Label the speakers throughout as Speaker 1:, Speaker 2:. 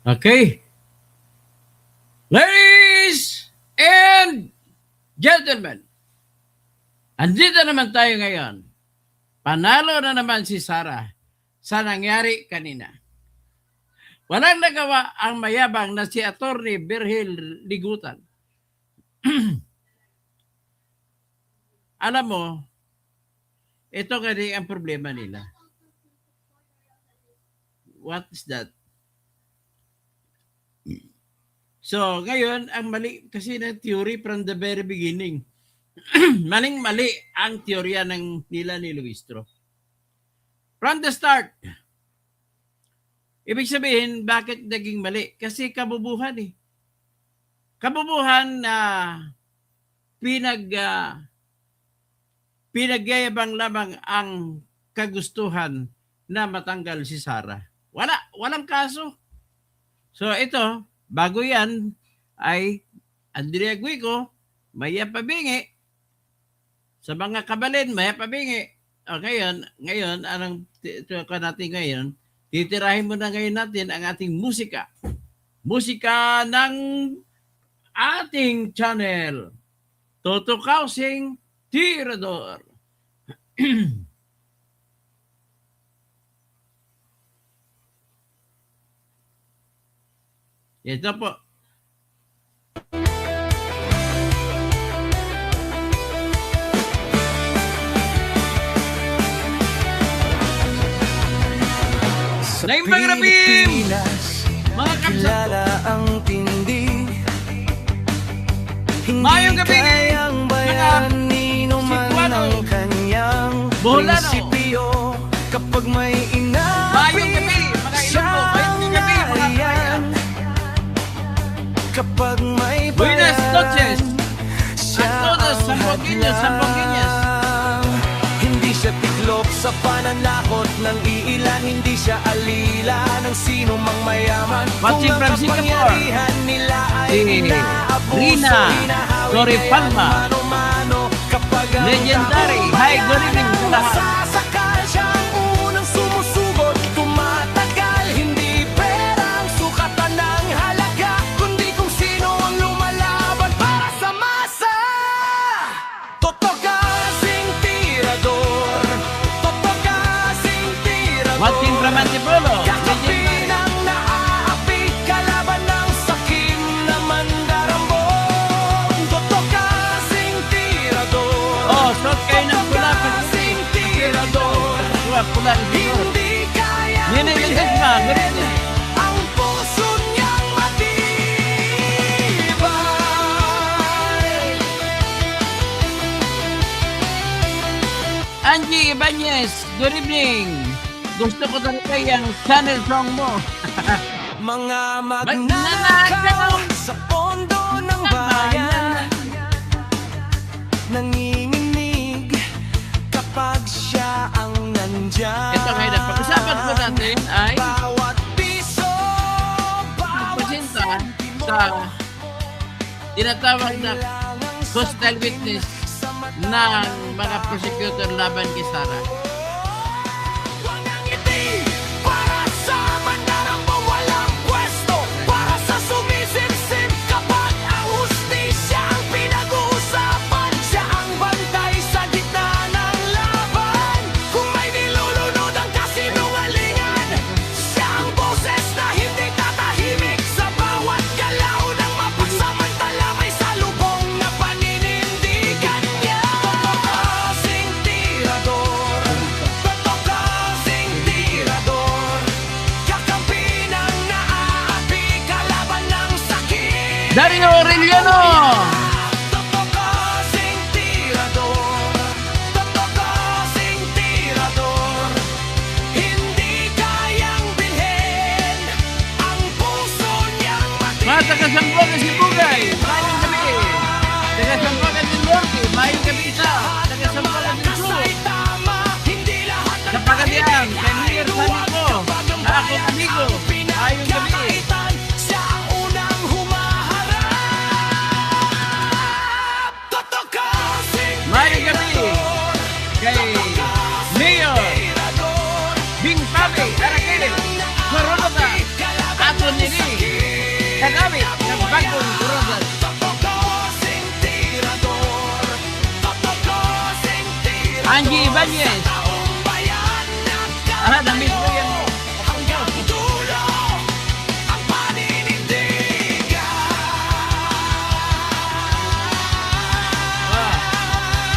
Speaker 1: Okay. Ladies and gentlemen, andito naman tayo ngayon. Panalo na naman si Sarah sa nangyari kanina. Walang nagawa ang mayabang na si Atty. Virgil Ligutan. Alam mo, ito kasi ang problema nila. What is that? So, ngayon, ang mali kasi ng theory from the very beginning. Maling-mali ang teorya ng nila ni Luistro. From the start. Ibig sabihin, bakit naging mali? Kasi kabubuhan eh. Kabubuhan na pinagyayabang lamang ang kagustuhan na matanggal si Sarah. Walang kaso. So ito, bago yan ay Andrea Guico, Maya Pabingi. Sa mga kabalin, Maya Pabingi. O ngayon, anong natin ngayon? Titirahin muna ngayon natin ang ating musika. Musika ng ating channel. Toto Kausing Tirador. Ito po.
Speaker 2: Sa
Speaker 1: Naimbang Rabim!
Speaker 2: Pilipinas,
Speaker 1: Mga
Speaker 2: kilala
Speaker 1: kapsat
Speaker 2: ang tindi. Hindi
Speaker 1: Mayong gabi,
Speaker 2: kayang bayanino man
Speaker 1: Cebuano.
Speaker 2: ang kanyang
Speaker 1: Boholano.
Speaker 2: prinsipyo. Kapag may
Speaker 1: Mayong gabi,
Speaker 2: inapit
Speaker 1: mga
Speaker 2: siyang
Speaker 1: Ilonggo. Mayong gabi, mga
Speaker 2: narayan.
Speaker 1: kabayan.
Speaker 2: Kapag may
Speaker 1: Buenas
Speaker 2: bayan,
Speaker 1: noches.
Speaker 2: siya
Speaker 1: A todos,
Speaker 2: ang
Speaker 1: Sambuqueños.
Speaker 2: hadlang. Hindi siya tiklop sa pananakot ng iilan. Hindi siya alila ng sino mang mayaman.
Speaker 1: Watching
Speaker 2: Kung
Speaker 1: from
Speaker 2: ang
Speaker 1: Singapore.
Speaker 2: kapangyarihan nila ay
Speaker 1: Si
Speaker 2: inaabuso,
Speaker 1: Rina
Speaker 2: hinahawig
Speaker 1: Torre
Speaker 2: kaya
Speaker 1: Palma.
Speaker 2: mano-mano. Kapag ang
Speaker 1: Legendary.
Speaker 2: taong
Speaker 1: Hi, good evening
Speaker 2: bayan
Speaker 1: sa lahat.
Speaker 2: nasasakal, siya ang unang sumusugod. Tumatagal, hindi perang sukatan ng halaga, kundi kung sino ang lumalaban para sa masa. Toto kasing tirador, toto kasing tirador.
Speaker 1: Watching from Antipolo.
Speaker 2: Kakapin ang naaapi, kalaban ng sakim na mandarambong. Toto kasing tirador.
Speaker 1: Oh, suot kayo ng pula.
Speaker 2: Toto kasing tirador.
Speaker 1: Pula.
Speaker 2: Hindi kaya
Speaker 1: Yan ang message mo. Good evening.
Speaker 2: ang puso niyang matibay.
Speaker 1: Angie Ibanez, good evening. Gusto ko talaga yung channel song mo.
Speaker 2: Mga
Speaker 1: Magnanakaw
Speaker 2: magnanakaw sa pondo ng bayan, nanginginig kapag siya ang nandyan.
Speaker 1: Ito ngayon, ang pag-usapan po natin ay
Speaker 2: Bawat piso, bawat
Speaker 1: presenta
Speaker 2: sentimo,
Speaker 1: sa tinatawag na hostile witness ng mga prosecutor laban kay Sarah.
Speaker 2: Walang ngiti para sa mandarambong walang pwesto, para sa sumisipsip kapag ang hustisya ang pinag-uusapan. Siya ang bantay sa gitna ng laban. Kung may nilulunod ang kasinungalingan, siya ang boses na hindi tatahimik. Sa bawat galaw ng mapagsamantala may salubong na paninindigan niya. Toto kasing tirador, toto kasing tirador, kakampi ng naaapi, kalaban ng sakit.
Speaker 1: Dario Aureliano!
Speaker 2: Toto kasing tirador, toto kasing tirador, hindi kayang bilhin ang puso niyang
Speaker 1: Mga
Speaker 2: matibay.
Speaker 1: taga-Sambuca si Bugay, mayong gabi. Taga-Sambuca del Norte, mayong gabi isa. Taga-Sambuca del Sur.
Speaker 2: Ay tama, hindi lahat ng
Speaker 1: Sa Pagadian, kay Mayor
Speaker 2: kairuan.
Speaker 1: Sanico,
Speaker 2: Kapag ang
Speaker 1: sa aking
Speaker 2: bayan
Speaker 1: amigo,
Speaker 2: ang
Speaker 1: mayong gabi.
Speaker 2: pinagkakaitan, siya ang unang humaharap. Toto kasing
Speaker 1: Mayong gabi kay Mayor
Speaker 2: tirador,
Speaker 1: Bing Pabe, Araquel, Coronata, Ato ni Ini, nagamit ng bagong droga.
Speaker 2: Totokosing tirador, totokosing tirador,
Speaker 1: Angie Ibanez.
Speaker 2: taong bayan na
Speaker 1: Namiss mo yan.
Speaker 2: hanggang dulo ang paninindigan.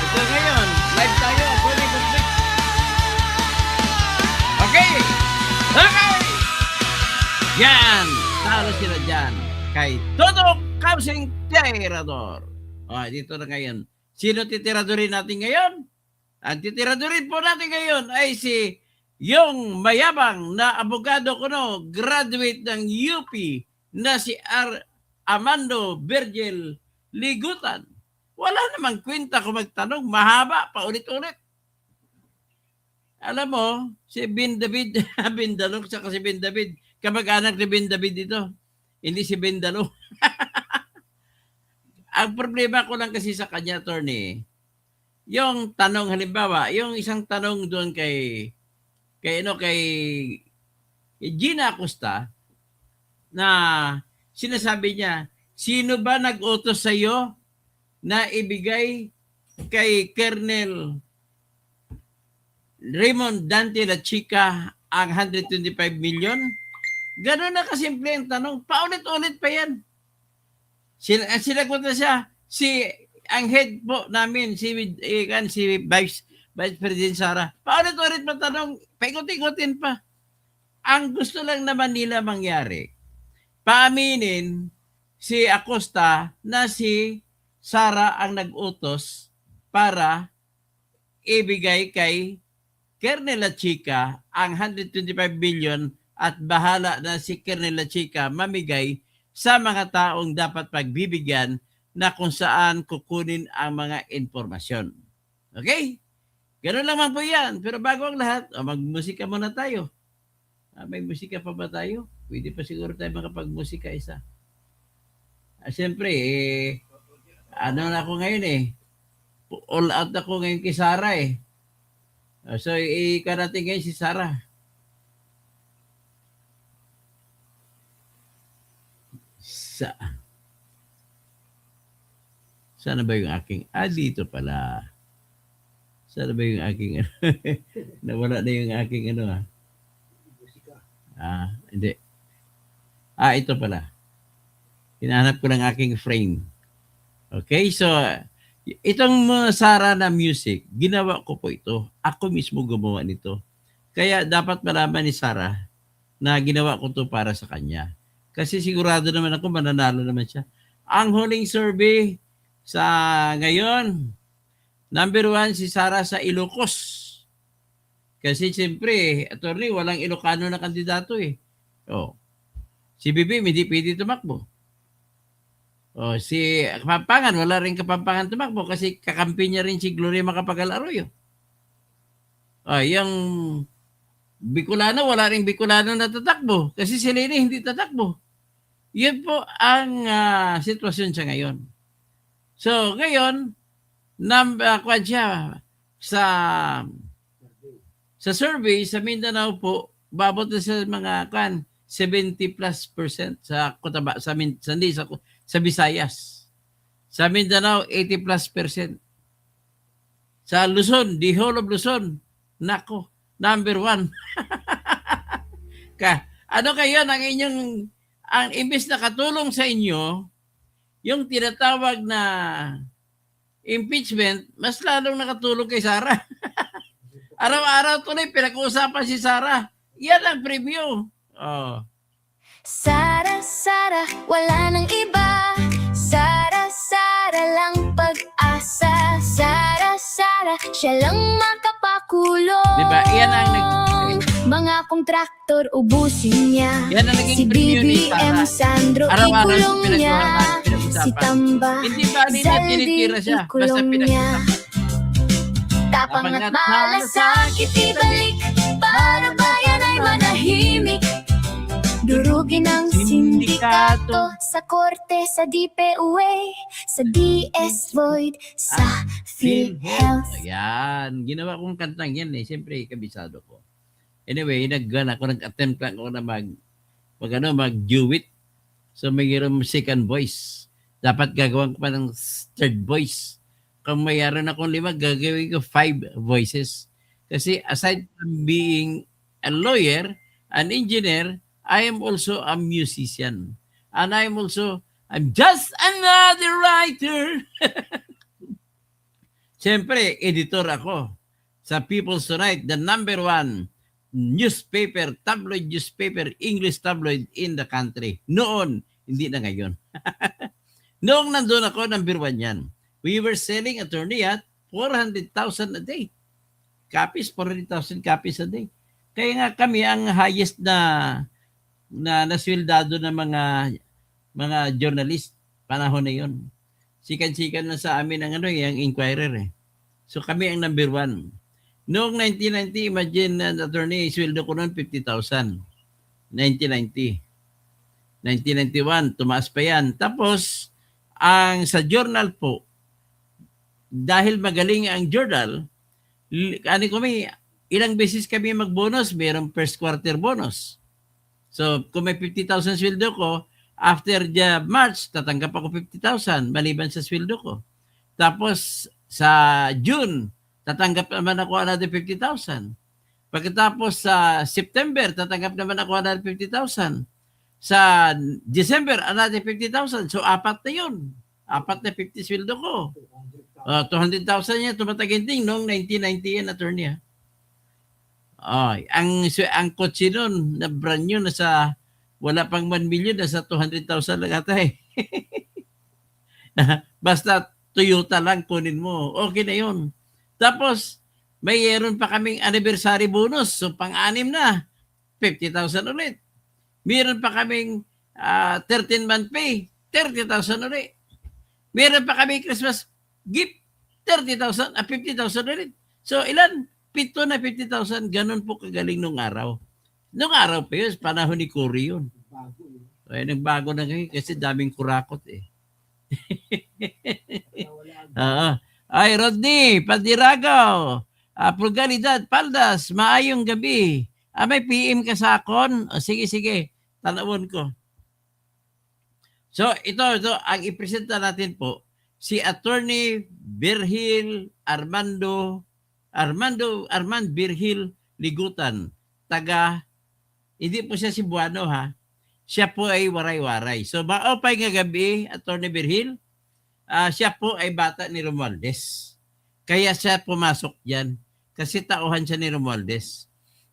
Speaker 1: Ito ngayon, live tayo. Fully complete. Okay. Yan. Talo sila dyan. Kay Toto Kausing Tirador. Dito na ngayon. Sino titiradorin natin ngayon? Ang titiradorin po natin ngayon ay si yung mayabang na abogado kuno, graduate ng UP na si Armando Virgil Ligutan. Wala namang kwenta kung magtanong, mahaba, paulit-ulit. Alam mo, si Ben David, Ben Dalong, saka si Ben David, kamag-anak ni Ben David ito. Hindi si Ben Dalong. Ang problema ko lang kasi sa kanya, attorney, yung tanong, halimbawa, yung isang tanong doon kay Gina Acosta, na sinasabi niya, sino ba nag-utos sa iyo na ibigay kay Colonel Raymond Dante La Chica ang 125 million? Gano'n na kasimple ang tanong. Paulit-ulit pa yan. Sinagot na siya. Ang head po namin, si Vice President Sara. Paulit-ulit pa tanong. Paikot-ikotin pa. Ang gusto lang naman nila mangyari, paaminin si Acosta na si Sara ang nag-utos para ibigay kay Colonel La Chica ang 125 billion at bahala na si Colonel La Chica mamigay sa mga taong dapat pagbibigyan na kung saan kukunin ang mga informasyon. Okay? Ganun naman po yan. Pero bago ang lahat, magmusika muna tayo. May musika pa ba tayo? Pwede pa siguro tayo makapagmusika isa. Siyempre, ano na ako ngayon all out ako ngayon kay Sara So, natin ngayon si Sara. Sana ba yung aking... dito pala. Sana ba yung aking... Nawala na yung aking hindi. Ito pala. Hinahanap ko ng aking frame. Okay, so... Itong Sara na music, ginawa ko po ito. Ako mismo gumawa nito. Kaya dapat malaman ni Sara na ginawa ko to para sa kanya. Kasi sigurado naman ako mananalo naman siya. Ang huling survey sa ngayon, number 1 si Sara sa Ilocos. Kasi siyempre, attorney, walang Ilocano na kandidato Si Bibi, hindi pwede tumakbo. Si Kapampangan, wala rin Kapampangan tumakbo kasi kakampi niya rin si Gloria Macapagal Arroyo. Yung Bicolano, wala rin Bicolano na tatakbo kasi si Leni hindi tatakbo. Yan po ang sitwasyon siya ngayon. So, ngayon, sa survey sa Mindanao po, babot na sa mga 70+% sa Cotabato, sa Visayas. Sa Mindanao, 80+%. Sa Luzon, the whole of Luzon, nako, number 1. Ano kayo ang imbes na katulong sa inyo, yung tinatawag na impeachment, mas lalong nakatulong kay Sara. Araw-araw tuloy, pinag-uusapan si Sara. Yan ang preview.
Speaker 3: Sara, Sara, wala nang iba. Sara, Sara lang pag-asa. Sara, Sara, siya lang makapakulong.
Speaker 1: Diba? Yan ang
Speaker 3: mga kontraktor ubusin niya.
Speaker 1: Yan ang naging
Speaker 3: Si
Speaker 1: preview ni
Speaker 3: BBM
Speaker 1: Sara.
Speaker 3: Sandro
Speaker 1: Araw-araw
Speaker 3: ikulong niya.
Speaker 1: pinag-usapan.
Speaker 3: Si Tamba
Speaker 1: Hindi ba nila
Speaker 3: Zaldi
Speaker 1: tinitira siya? Basta
Speaker 3: ikulong niya.
Speaker 1: pinag-usapan.
Speaker 3: Tapang at malasakit ibalik para bayan ay manahimik. Durugin ang sindikato sa korte, sa DPUA, sa DS Void, sa PhilHealth.
Speaker 1: Ayan. Ginawa kong kantang yan Siyempre, kabisado ko. Anyway, nag-attempt lang ako na mag-duet. So mayroong second voice. Dapat gagawin ko pa ng third voice. Kung mayroon akong 5, gagawin ko 5 voices. Kasi aside from being a lawyer, an engineer, I am also a musician. And I'm just another writer. Siyempre, editor ako sa People's Tonight, the #1 newspaper, tabloid newspaper, English tabloid in the country. Noon, hindi na ngayon. Noong nandun ako, #1 yan. We were selling, attorney, at 400,000 a day. Copies, 400,000 copies a day. Kaya nga kami ang highest na naswildado ng mga journalist panahon na yon. Sikan-sikan na sa amin ang yung Inquirer eh. So kami ang #1. Noong 1990, imagine na attorney, sweldo ko noon 50,000. 1990. 1991, tumaas pa yan. Tapos, ang sa journal po, dahil magaling ang journal, ilang beses kami mag-bonus, mayroong first quarter bonus. So, kung may 50,000 sweldo ko, after the March, tatanggap ako 50,000 maliban sa sweldo ko. Tapos, sa June, tatanggap naman ako another 50,000. Pagkatapos sa September, tatanggap naman ako another 50,000. Sa December, another 50,000. So, 4 na yun. 4 na 50 sweldo ko. 200,000 yan, tumataginting noong 1990 yan, attorney. Ang kotse nun, na brand new, nasa, wala pang 1 million, nasa 200,000 lang ata eh. Basta Toyota lang kunin mo, okay na yun. Tapos, mayroon pa kaming anniversary bonus, so pang-anim na, 50,000 ulit. Mayroon pa kaming 13-month pay, 30,000 ulit. Mayroon pa kaming Christmas gift, 30,000, 50,000 ulit. So, ilan? 7 na 50,000, ganun po kagaling nung araw. Nung araw pa yun, panahon ni Cory yun. Nagbago na ngayon kasi daming kurakot eh. Ay, Rodney, Padiragaw, Pulgalidad, Paldas, maayong gabi. May PM ka sa akon? Sige, tanawon ko. So, ito, ang ipresenta natin po, si Attorney Virgil Armand Virgil Ligutan, hindi po siya Cebuano ha, siya po ay waray-waray. So, maopay nga gabi, Attorney Virgil, siya po ay bata ni Romualdez. Kaya siya pumasok dyan, kasi tauhan siya ni Romualdez.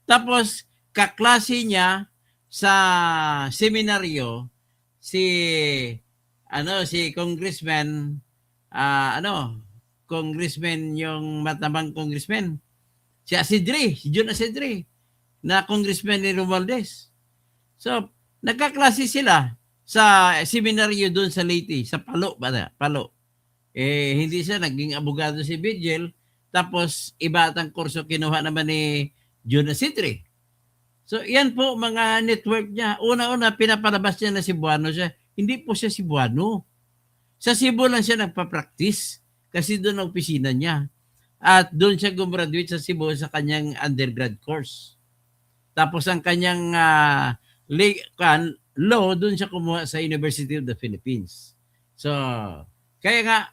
Speaker 1: Tapos, kaklase niya sa seminaryo, si Congressman, Congressman, yung matamang congressman, si John Asidri, na congressman ni Romualdez. So, nagkaklase sila sa seminaryo doon sa Leyte, sa Palo. Hindi siya naging abogado si Virgil, tapos iba atang kurso kinuha naman ni John Asidri. So, yan po mga network niya. Una-una, pinapalabas niya na Cebuano siya. Hindi po siya Cebuano. Sa Cebu lang siya nagpa-practice kasi doon ang opisina niya. At doon siya gumraduate sa Cebu sa kanyang undergrad course. Tapos ang kanyang law, doon siya kumuha sa University of the Philippines. So, kaya nga,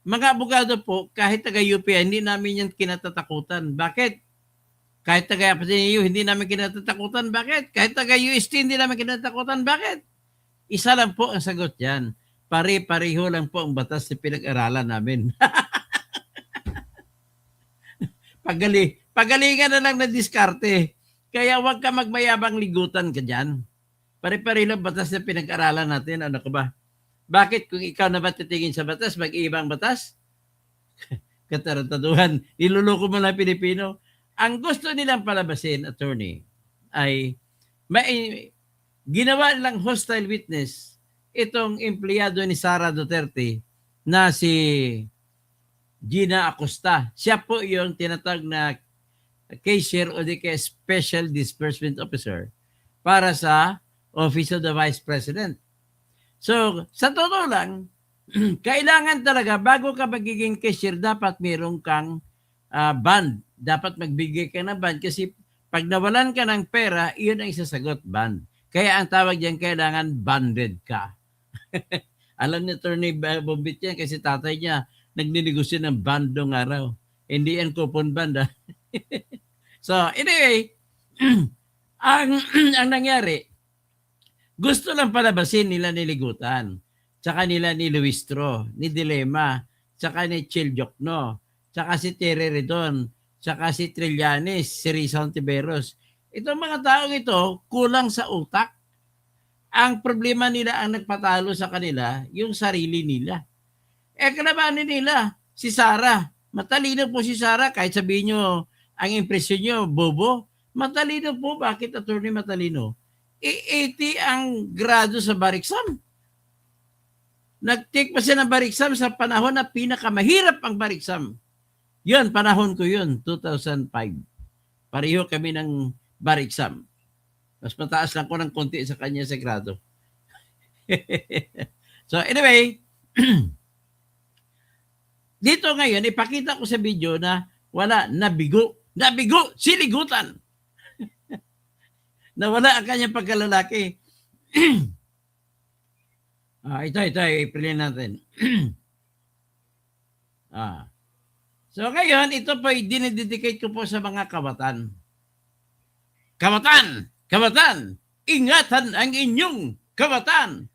Speaker 1: mga abogado po, kahit taga-UP, hindi namin yan kinatatakutan. Bakit? Kahit taga-PNU, hindi namin kinatatakutan. Bakit? Kahit taga-UST, hindi namin kinatatakutan. Bakit? Isa lang po ang sagot yan. Pare-pareho lang po ang batas na pinag-aralan namin. Pagalingan na lang na diskarte. Kaya huwag ka magmayabang ligutan ka dyan. Pare-pareho lang batas na pinag-aralan natin. Ano ka ba? Bakit kung ikaw na ba titingin sa batas, mag-iibang batas? Katarantaduhan. Niluloko mo lang Pilipino. Ang gusto nilang palabasin, attorney, ay ginawa nilang hostile witness itong empleyado ni Sara Duterte na si Gina Acosta. Siya po yung tinatag na cashier o di kaya special disbursement officer para sa Office of the Vice President. So, sa totoo lang, kailangan talaga bago ka magiging cashier, dapat meron kang bond. Dapat magbigay ka ng bond kasi pag nawalan ka ng pera, iyon ang isasagot, bond. Kaya ang tawag diyan, kailangan banded ka. Alam ni Attorney Bombit yan kasi tatay niya nagninegosyo ng bandong araw. Hindi yan coupon band. So anyway, ang nangyari, gusto lang palabasin nila ni Ligutan, tsaka nila ni Luistro, ni Dilema, tsaka ni Chil Jokno, tsaka si Terry Redon, tsaka si Trillanes, si Risa Ontiveros. Itong mga taong ito, kulang sa utak. Ang problema nila, ang nagpatalo sa kanila, yung sarili nila. Kalabanin nila, si Sara. Matalino po si Sara, kahit sabihin nyo, ang impresyon nyo, bobo. Matalino po, bakit attorney matalino? 80 ang grado sa Bariksam. Nag-take pa siya ng Bariksam sa panahon na pinakamahirap ang Bariksam. Yun, panahon ko yun, 2005. Pareho kami ng Bariksam. Mas mataas lang ko ng konti sa kanya sa grado. So anyway, dito ngayon, ipakita ko sa video na wala, nabigo, siligutan. Nawala ang kanyang pagkalalaki. Ito, ipilin natin. So ngayon, ito po dinededicate ko po sa mga kawatan. Kawatan, ingatan ang inyong kawatan.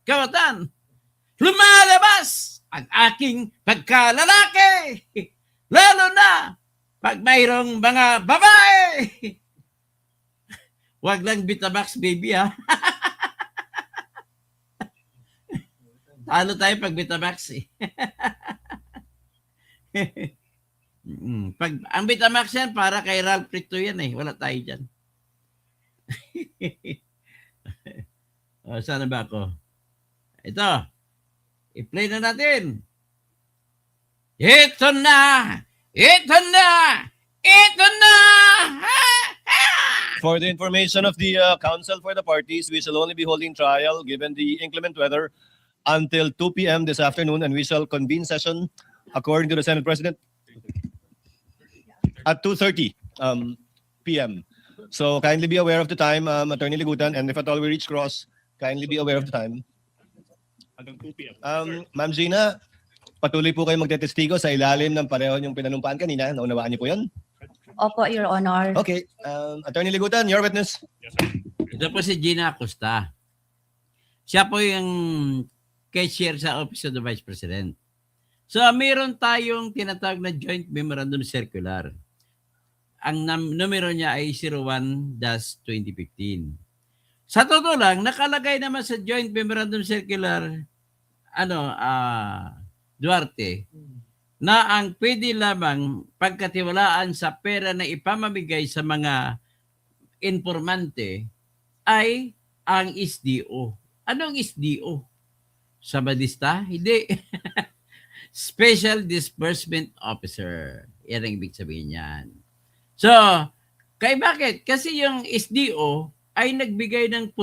Speaker 1: Lumalabas ang aking pagkalalaki. Lalo na pag mayroong mga babae. Wag lang Betamax baby ha. Talo tayo pag Betamax eh. Pag ang Betamax yan para kay Ralph Rito yan eh. Wala tayo dyan. Saan ba ako? Ito. I-play na natin. Ito na!
Speaker 4: For the information of the council for the parties, we shall only be holding trial given the inclement weather until 2 p.m. this afternoon, and we shall convene session according to the Senate President at 2:30 p.m. So kindly be aware of the time, Attorney Ligutan, and if at all we reach cross, kindly be aware of the time.
Speaker 5: Hanggang 2 p.m.
Speaker 4: Ma'am Gina, patuloy po kayo magtetestigo sa ilalim ng pareho yung pinanumpaan kanina. Naunawaan niyo po yun?
Speaker 6: Opo, Your Honor.
Speaker 4: Okay. Attorney Ligutan, your witness.
Speaker 5: Yes, sir.
Speaker 1: Ito po si Gina Acosta. Siya po yung cashier sa Office of the Vice President. So, mayroon tayong tinatawag na Joint Memorandum Circular. Ang numero niya ay 01-2015. Sa totoo lang, nakalagay naman sa Joint Memorandum Circular, Duarte, na ang pwede lamang pagkatiwalaan sa pera na ipamamigay sa mga informante ay ang SDO. Anong SDO? Sabadista? Hindi. Special Disbursement Officer. Yan ang ibig sabihin niyan. So, bakit? Kasi yung SDO ay nagbigay ng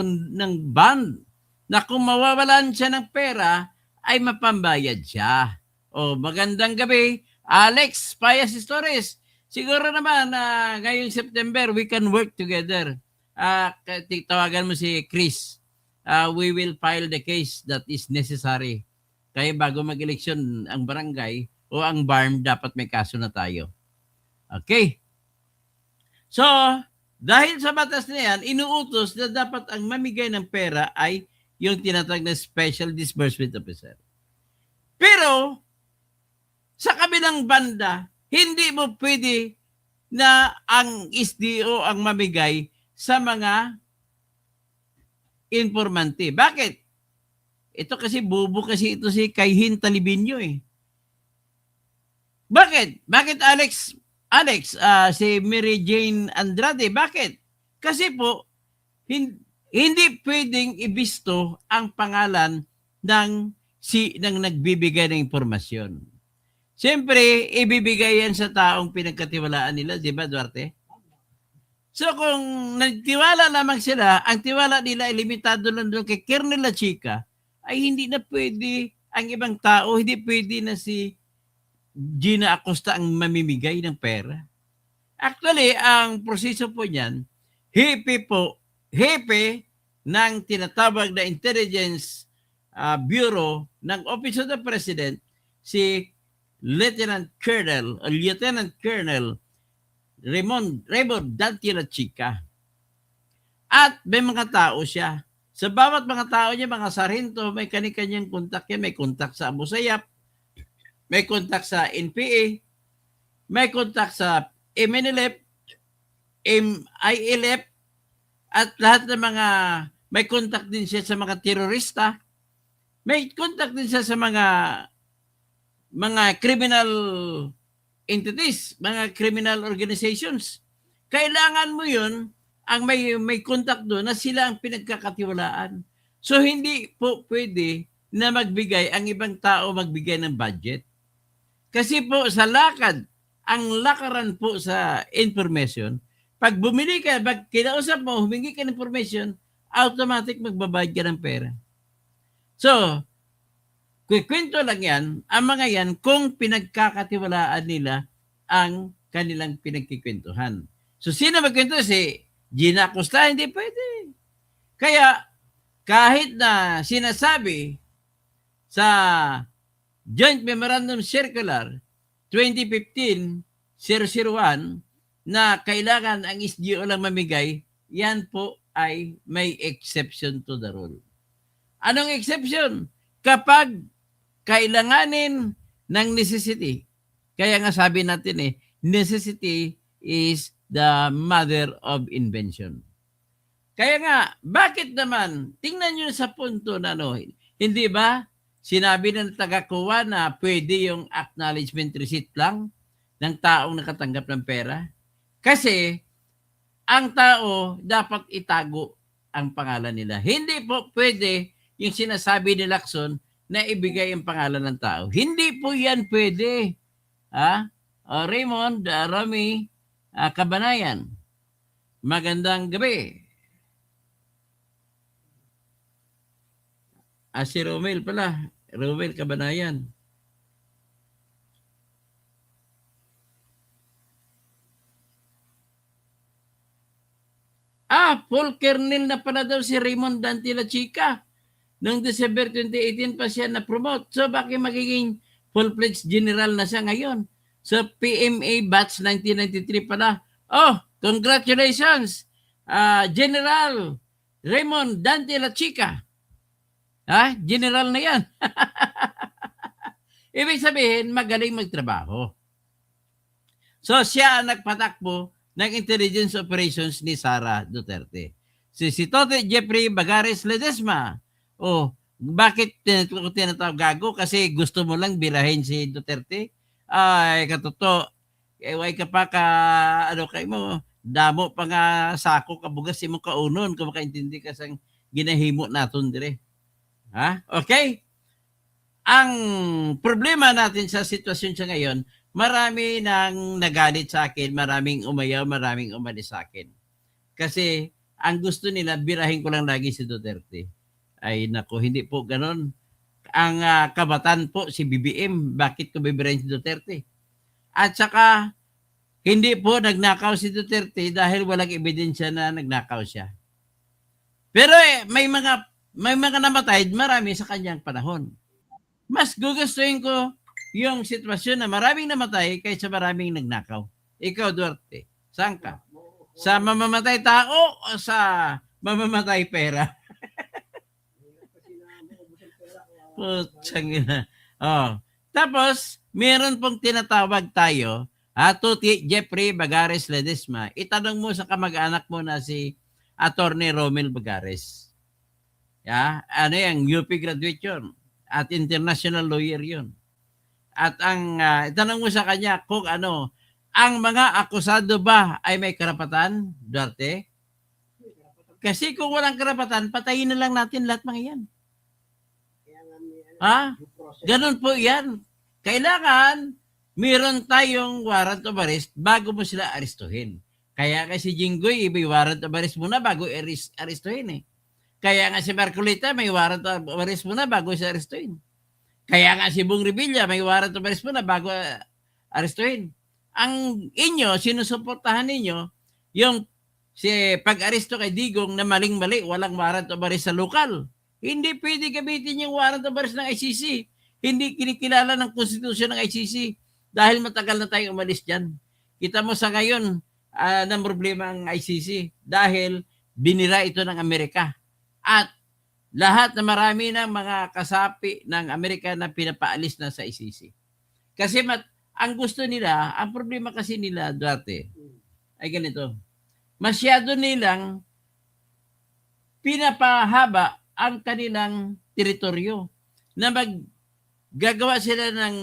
Speaker 1: bond na kung mawawalan siya ng pera, ay mapambayad siya. Magandang gabi, Alex Payas Stories. Siguro naman ngayong September, we can work together. Tawagan mo si Chris. We will file the case that is necessary. Kaya bago mag-eleksyon ang barangay o ang barn, dapat may kaso na tayo. Okay? So, dahil sa batas na yan, inuutos na dapat ang mamigay ng pera ay yung tinatawag na Special Disbursement Officer. Pero, sa kabilang banda, hindi mo pwede na ang SDO ang mamigay sa mga informante. Bakit? Ito kasi bubo kasi ito si Kayhin Talibinyo eh. Bakit? Bakit Alex, si Mary Jane Andrade, bakit? Kasi po, hindi pwedeng ibisto ang pangalan ng nagbibigay ng impormasyon. Siyempre, ibibigay yan sa taong pinagkatiwalaan nila, di ba, Duarte? So kung nagtiwala lamang sila, ang tiwala nila ay limitado lang doon kay Colonel La Chica, ay hindi na pwede ang ibang tao, hindi pwede na si Gina Acosta ang mamimigay ng pera. Actually, ang proseso po niyan, hepe ng tinatawag na Intelligence Bureau ng Office of the President, si Lieutenant Colonel Raymond Dantila Chica. At may mga tao siya. Sa bawat mga tao niya, mga sarhento, may kani-kanyang kontak yan. May kontak sa Abu Sayyaf, may kontak sa NPA, may kontak sa MNLF, MILF, at lahat ng mga, may kontak din siya sa mga terorista, may kontak din siya sa mga criminal entities, mga criminal organizations. Kailangan mo yun, ang may contact doon na sila ang pinagkakatiwalaan. So hindi po pwede na magbigay, ang ibang tao magbigay ng budget. Kasi po sa lakad, ang lakaran po sa information, pag bumili ka, pag kinausap mo, humingi ka ng information, automatic magbabayad ka ng pera. So, kwento lang yan, ang mga yan, kung pinagkakatiwalaan nila ang kanilang pinagkikwentuhan. So, sino magkwento? Si Gina Acosta, hindi pwede. Kaya, kahit na sinasabi sa Joint Memorandum Circular 2015-001 na kailangan ang SGO lang mamigay, yan po ay may exception to the rule. Anong exception? Kapag kailanganin ng necessity. Kaya nga sabi natin necessity is the mother of invention. Kaya nga, bakit naman, tingnan nyo sa punto na hindi ba, sinabi ng taga-kuha na pwede yung acknowledgement receipt lang ng taong nakatanggap ng pera? Kasi, ang tao dapat itago ang pangalan nila. Hindi po pwede yung sinasabi ni Lacson na ibigay ang pangalan ng tao. Hindi po yan pwede. Raymond, Romy, Kabanayan, magandang gabi. Si Romel pala, Romel Kabanayan. Full kernel na pala daw si Raymond Dantila Chica. Noong December 2018 pa siya na-promote. So bakit magiging full-fledged general na siya ngayon? So PMA batch 1993 pala. Congratulations, General Raymond Dantila Chica. General na yan. Ibig sabihin, magaling magtrabaho. So siya ang nagpatakbo ng intelligence operations ni Sara Duterte. Si Tote Jeffrey Bagares Ledesma. Bakit tinatawag gago? Kasi gusto mo lang bilahin si Duterte? Ay, katoto. Ewan ka pa kay mo, damo pa nga sako kabugas si mo kaunon kung makaintindi ka sang ginahimo naton dire. Okay? Ang problema natin sa sitwasyon sa ngayon, marami nang nagalit sa akin, maraming umayaw, maraming umalis sa akin. Kasi ang gusto nila, birahin ko lang lagi si Duterte. Ay nako, hindi po ganon. Ang kabatan po si BBM, bakit ko bibirahin si Duterte? At saka, hindi po nagnakaw si Duterte dahil walang ebidensya na nagnakaw siya. Pero may mga namatay, marami sa kanyang panahon. Mas gugustuhin ko yung sitwasyon na maraming namatay kaysa maraming nagnakaw. Ikaw, Duarte, saan ka? Sa mamamatay tao o sa mamamatay pera? Putsang Tapos, meron pong tinatawag tayo, Tuti Jeffrey Bagares Ledesma. Itanong mo sa kamag-anak mo na si Attorney Romel Bagares. Ano yan, UP graduate yun. At international lawyer yun. At ang itanong mo sa kanya kung ang mga akusado ba ay may karapatan, Duarte? Kasi kung walang karapatan, patayin na lang natin lahat mga yan. Ganun po yan. Kailangan meron tayong warrant of arrest bago mo sila arestuhin. Kaya kasi Jinggoy, may warrant of arrest muna bago arestuhin Kaya nga si Marcolita, may warrant of arrest muna bago siya arestuhin. Kaya nga si Bong Revilla, may warrant of arrest muna bago arestuhin. Ang inyo, sinusuportahan ninyo, yung pag-aresto kay Digong na maling-mali, walang warrant of arrest sa lokal. Hindi pwede gamitin yung warrant of arrest ng ICC. Hindi kinikilala ng konstitusyon ng ICC dahil matagal na tayong umalis dyan. Kita mo sa ngayon, ng problema ang ICC dahil binira ito ng Amerika. At lahat na marami ng mga kasapi ng Amerika na pinapaalis na sa ICC. Kasi ang gusto nila, ang problema kasi nila dati ay ganito. Masyado nilang pinapahaba ang kanilang teritoryo na gagawa sila ng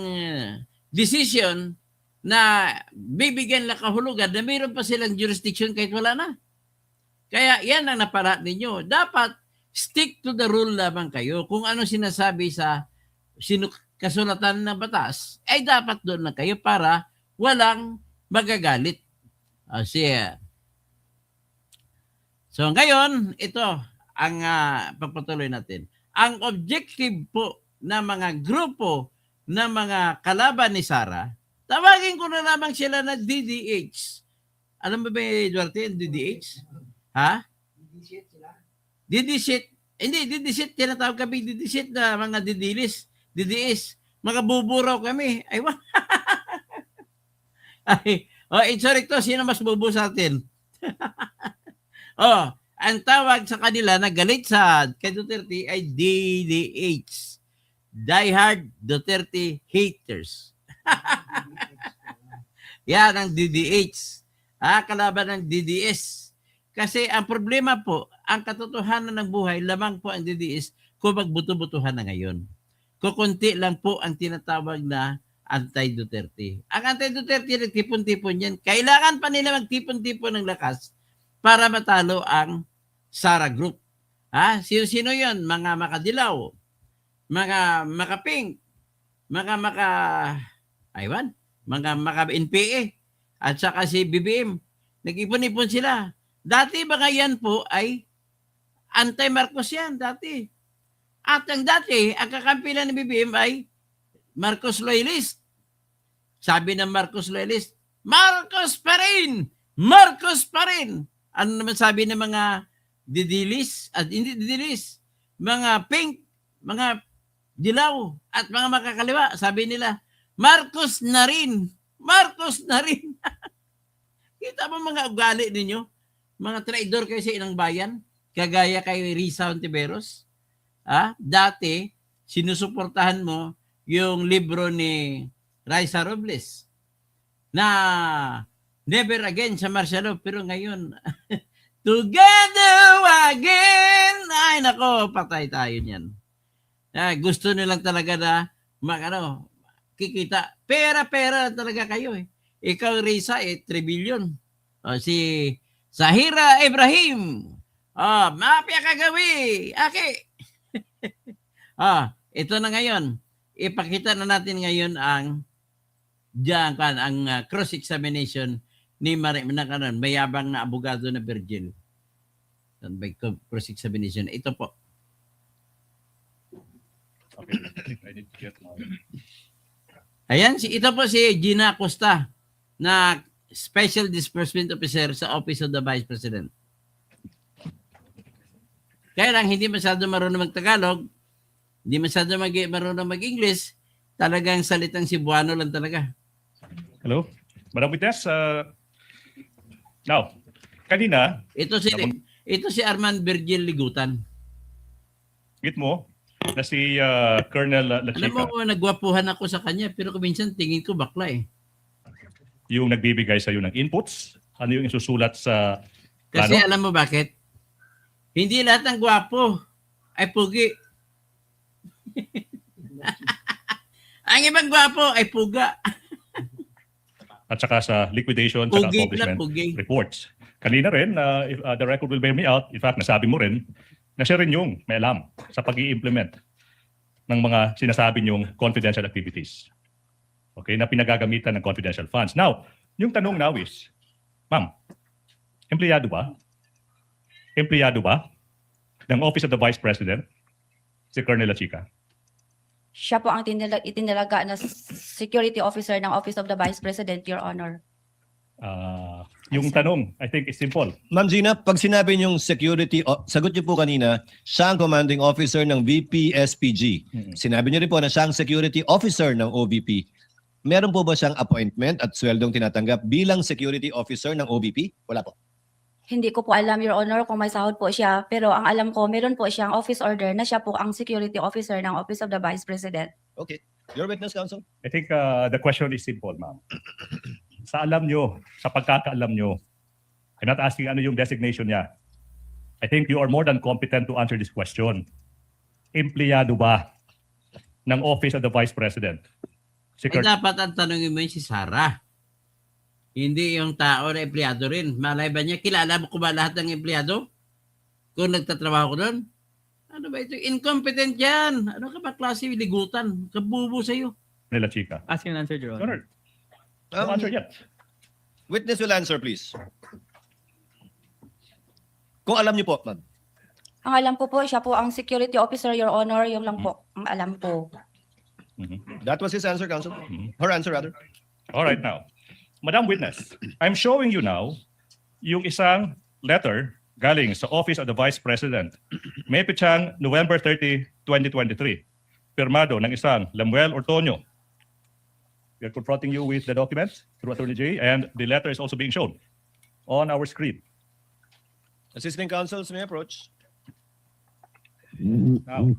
Speaker 1: decision na bibigyan lang kahulugan na mayroon pa silang jurisdiction kahit wala na. Kaya yan ang napara ninyo. Dapat stick to the rule lamang kayo. Kung ano sinasabi sa kasulatan ng batas, ay dapat doon lang kayo para walang magagalit. So ngayon, ito ang pagpatuloy natin. Ang objective po ng mga grupo ng mga kalaban ni Sara, tawagin ko na lamang sila na DDH. Alam mo ba, Duarte, DDH? Ha? DDSit. Hindi, DDSit. Tinatawag kami DDSit na mga didilis. DDS. Mga buburaw kami. Ay, sorry to. Sino mas bubu sa atin? Ang tawag sa kanila na galit sa kay Duterte ay DDH. Diehard Duterte Haters. Yan ang DDH. Kalaban ng DDS. Kasi ang problema po, ang katotohanan ng buhay, lamang po ang DDS kung magbuto-butuhan na ngayon. Kukunti lang po ang tinatawag na anti-Duterte. Ang anti-Duterte, nagtipon-tipon yan. Kailangan pa nila magtipon-tipon ng lakas para matalo ang Sara Group. Sino-sino yun? Mga makadilaw, mga makapink, mga maka-NPA, at saka si BBM. Nag-ipon-ipon sila. Dati ba yan po ay anti-Marcos yan dati. At ang dati, ang kakampilan ng BBM ay Marcos Loyalist. Sabi ng Marcos Loyalist, Marcos pa rin! Marcos pa rin! Ano naman sabi ng mga didilis at hindi didilis? Mga pink, mga dilaw at mga makakaliwa. Sabi nila, Marcos na rin! Marcos na rin! Kita mo mga ugali ninyo? Mga traidor kayo sa ilang bayan? Kagaya kay Risa Ontiveros? Dati, sinusuportahan mo yung libro ni Raisa Robles na Never Again sa martial law. Pero ngayon, Together Again! Ay, nako, patay tayo niyan. Gusto nilang talaga na kikita. Pera talaga kayo eh. Ikaw, Risa, 3 billion. Si Sahira Ibrahim. Mafia kagawi. Ito na ngayon. Ipakita na natin ngayon ang cross-examination ni mayabang na abogado na Virgil. By cross-examination. Ito po.
Speaker 5: Okay. I need to get now.
Speaker 1: Ayan, ito po si Gina Acosta na Special Disbursement Officer sa Office of the Vice President. Kaya lang, hindi masyado marunong mag-Tagalog, hindi masyado marunong mag-English, talagang salitang Cebuano lang talaga.
Speaker 5: Hello? Madam Witness, now, kanina,
Speaker 1: Ito si Arman Virgil Ligutan.
Speaker 5: git mo na si Colonel
Speaker 1: Alam
Speaker 5: Lachica,
Speaker 1: mo, nagwapuhan ako sa kanya, pero kuminsan tingin ko bakla eh.
Speaker 5: yung nagbibigay sa iyo ng inputs, ano yung isusulat sa
Speaker 1: Kasi
Speaker 5: plano?
Speaker 1: alam mo bakit? Hindi lahat ng gwapo ay pugi. Ang ibang gwapo ay puga.
Speaker 5: At saka sa liquidation,
Speaker 1: Pugi
Speaker 5: sa
Speaker 1: na
Speaker 5: accomplishment
Speaker 1: pugi.
Speaker 5: reports. Kanina rin, if the record will bear me out, in fact, nasabi mo rin, na siya rin yung may alam sa pag-i-implement ng mga sinasabi niyong confidential activities. Okay, na pinagagamitan ng confidential funds. Now, yung tanong now is, ma'am, empleyado ba? Empleyado ba ng Office of the Vice President si Colonel Lachica?
Speaker 6: Siya po ang itinalaga na security officer ng Office of the Vice President, Your Honor.
Speaker 5: Yung tanong, I think is simple.
Speaker 4: Ma'am Gina, pag sinabi niyong security, sagot niyo po kanina, siya ang commanding officer ng VP-SPG. Sinabi niyo rin po na siya ang security officer ng OVP. Meron po ba siyang appointment at sweldong tinatanggap bilang security officer ng OVP? Wala po.
Speaker 6: Hindi ko po alam, Your Honor, kung may sahod po siya. Pero ang alam ko, meron po siyang office order na siya po ang security officer ng Office of the Vice President.
Speaker 4: Okay. Your witness, counsel?
Speaker 5: I think the question is simple, ma'am. Sa alam nyo, sa pagkakaalam nyo, I'm not asking ano yung designation niya. I think you are more than competent to answer this question. Empleyado ba ng Office of the Vice President?
Speaker 1: Ay dapat ang tanongin mo yun si Sarah. Hindi yung tao na empleyado rin. Malay ba niya, kilala mo ko ba lahat ng empleyado? Kung nagtatrabaho ko doon? Ano ba ito? Incompetent yan. Ano ka ba klase ligutan? Kabubo sa'yo.
Speaker 5: Nila Chica.
Speaker 7: Ask and answer, Your Honor.
Speaker 5: Honor, no answer yet.
Speaker 4: Witness will answer, please. Kung alam niyo po, ma'am.
Speaker 6: Ang alam ko po, siya po ang security officer, Your Honor. Yung lang po ang alam ko.
Speaker 4: That was his answer, counsel. Her answer, rather.
Speaker 5: All right now. Madam Witness, I'm showing you now yung isang letter galing sa Office of the Vice President. May pitsang November 30, 2023. Pirmado ng isang Lemuel Ortonio. We are confronting you with the document through Attorney J, and the letter is also being shown on our screen.
Speaker 4: Assisting counsels may approach.
Speaker 5: Now,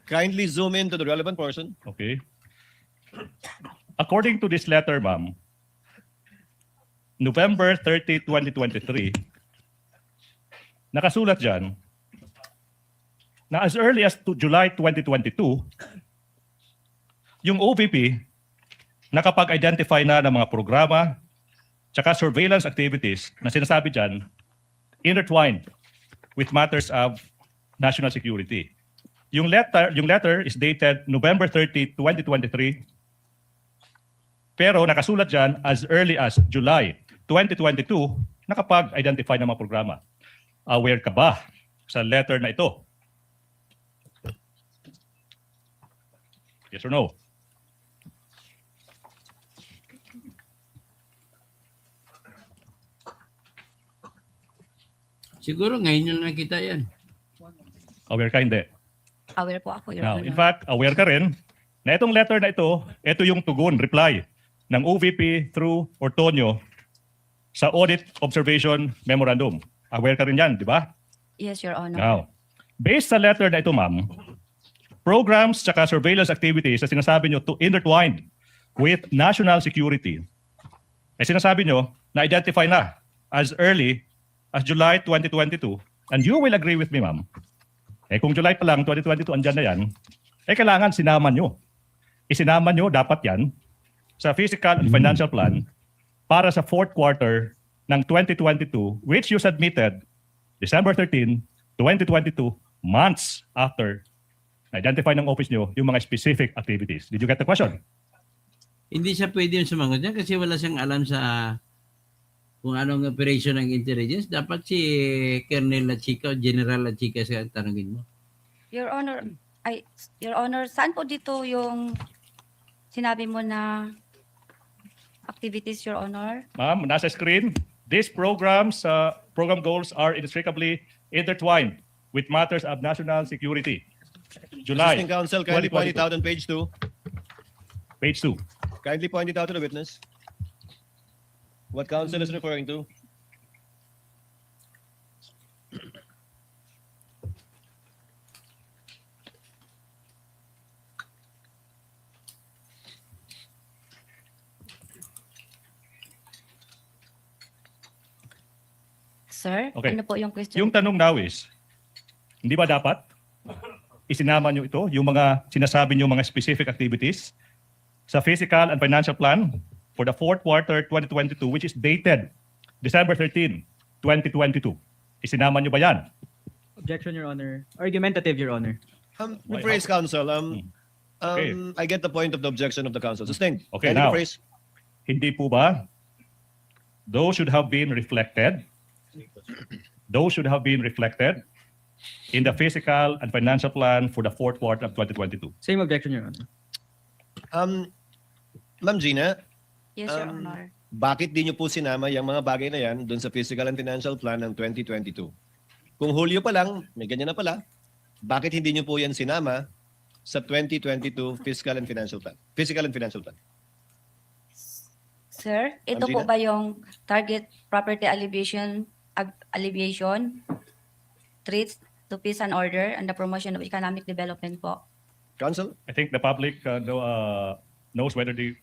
Speaker 4: Kindly zoom in to the relevant portion.
Speaker 5: okay. According to this letter, ma'am, November 30, 2023, nakasulat dyan na as early as July 2022, yung OVP nakapag-identify na ng mga programa tsaka surveillance activities na sinasabi dyan intertwined with matters of national security. Yung letter is dated November 30, 2023, pero nakasulat dyan as early as July 2022, nakapag-identify ng mga programa. Aware ka ba sa letter na ito? Yes or no?
Speaker 1: Siguro ngayon nyo lang nakita yan.
Speaker 5: Aware ka, hindi?
Speaker 6: Aware po ako, Your
Speaker 5: Now,
Speaker 6: Honor.
Speaker 5: in fact, aware ka rin na itong letter na ito yung tugon, reply ng OVP through Ortonio sa Audit Observation Memorandum. Aware ka rin yan, di ba?
Speaker 6: Yes, Your Honor.
Speaker 5: Now, based sa letter na ito, ma'am, programs tsaka surveillance activities na sinasabi nyo to intertwined with national security, ay sinasabi nyo na identify na as early as July 2022, and you will agree with me, ma'am, kung July pa lang, 2022, andyan na yan, kailangan sinama nyo. Isinama nyo dapat yan sa Fiscal and Financial Plan para sa fourth quarter ng 2022, which you submitted December 13, 2022, months after identify ng office nyo yung mga specific activities. Did you get the question?
Speaker 1: Hindi siya pwede yung sumagot niya kasi wala siyang alam sa kung anong operation ng intelligence. Dapat si Colonel Lachica o General Lachica sa tanongin mo.
Speaker 6: Your Honor, saan po dito yung sinabi mo na activities, Your Honor?
Speaker 5: Ma'am, nasa screen, these programs, program goals are inextricably intertwined with matters of national security. July
Speaker 4: Assisting counsel, kindly point it
Speaker 5: 2022.
Speaker 4: out on page 2.
Speaker 5: Page 2.
Speaker 4: Kindly point it out to the witness. What counsel is referring to?
Speaker 6: Sir,
Speaker 5: Okay.
Speaker 6: ano po yung question?
Speaker 5: Yung tanong now is, hindi ba dapat isinama nyo ito, yung mga sinasabi nyo mga specific activities sa Fiscal and Financial Plan for the fourth quarter 2022, which is dated December 13, 2022. Isinama nyo ba yan?
Speaker 7: Objection, Your Honor. Argumentative, Your Honor.
Speaker 4: Rephrase, counsel.
Speaker 5: Okay.
Speaker 4: I get the point of the objection of the counsel. Sustain.
Speaker 5: Okay,
Speaker 4: Kindly
Speaker 5: now.
Speaker 4: rephrase.
Speaker 5: Hindi po ba? Those should have been reflected. Those should have been reflected in the fiscal and financial plan for the fourth quarter of 2022.
Speaker 7: Same objection, Your Honor.
Speaker 4: Ma'am Gina,
Speaker 6: Yes, Your Honor.
Speaker 4: bakit di nyo po sinama yung mga bagay na yan dun sa Fiscal and Financial Plan ng 2022? Kung Hulyo pa lang, may ganyan na pala, bakit hindi nyo po yan sinama sa 2022 Fiscal and Financial Plan? Fiscal and Financial Plan.
Speaker 6: Sir, ito
Speaker 4: Ma'am
Speaker 6: po
Speaker 4: Gina?
Speaker 6: ba yung target property alleviation, threats to peace and order, and the promotion of economic development po?
Speaker 4: Counsel?
Speaker 5: I think the public knows whether the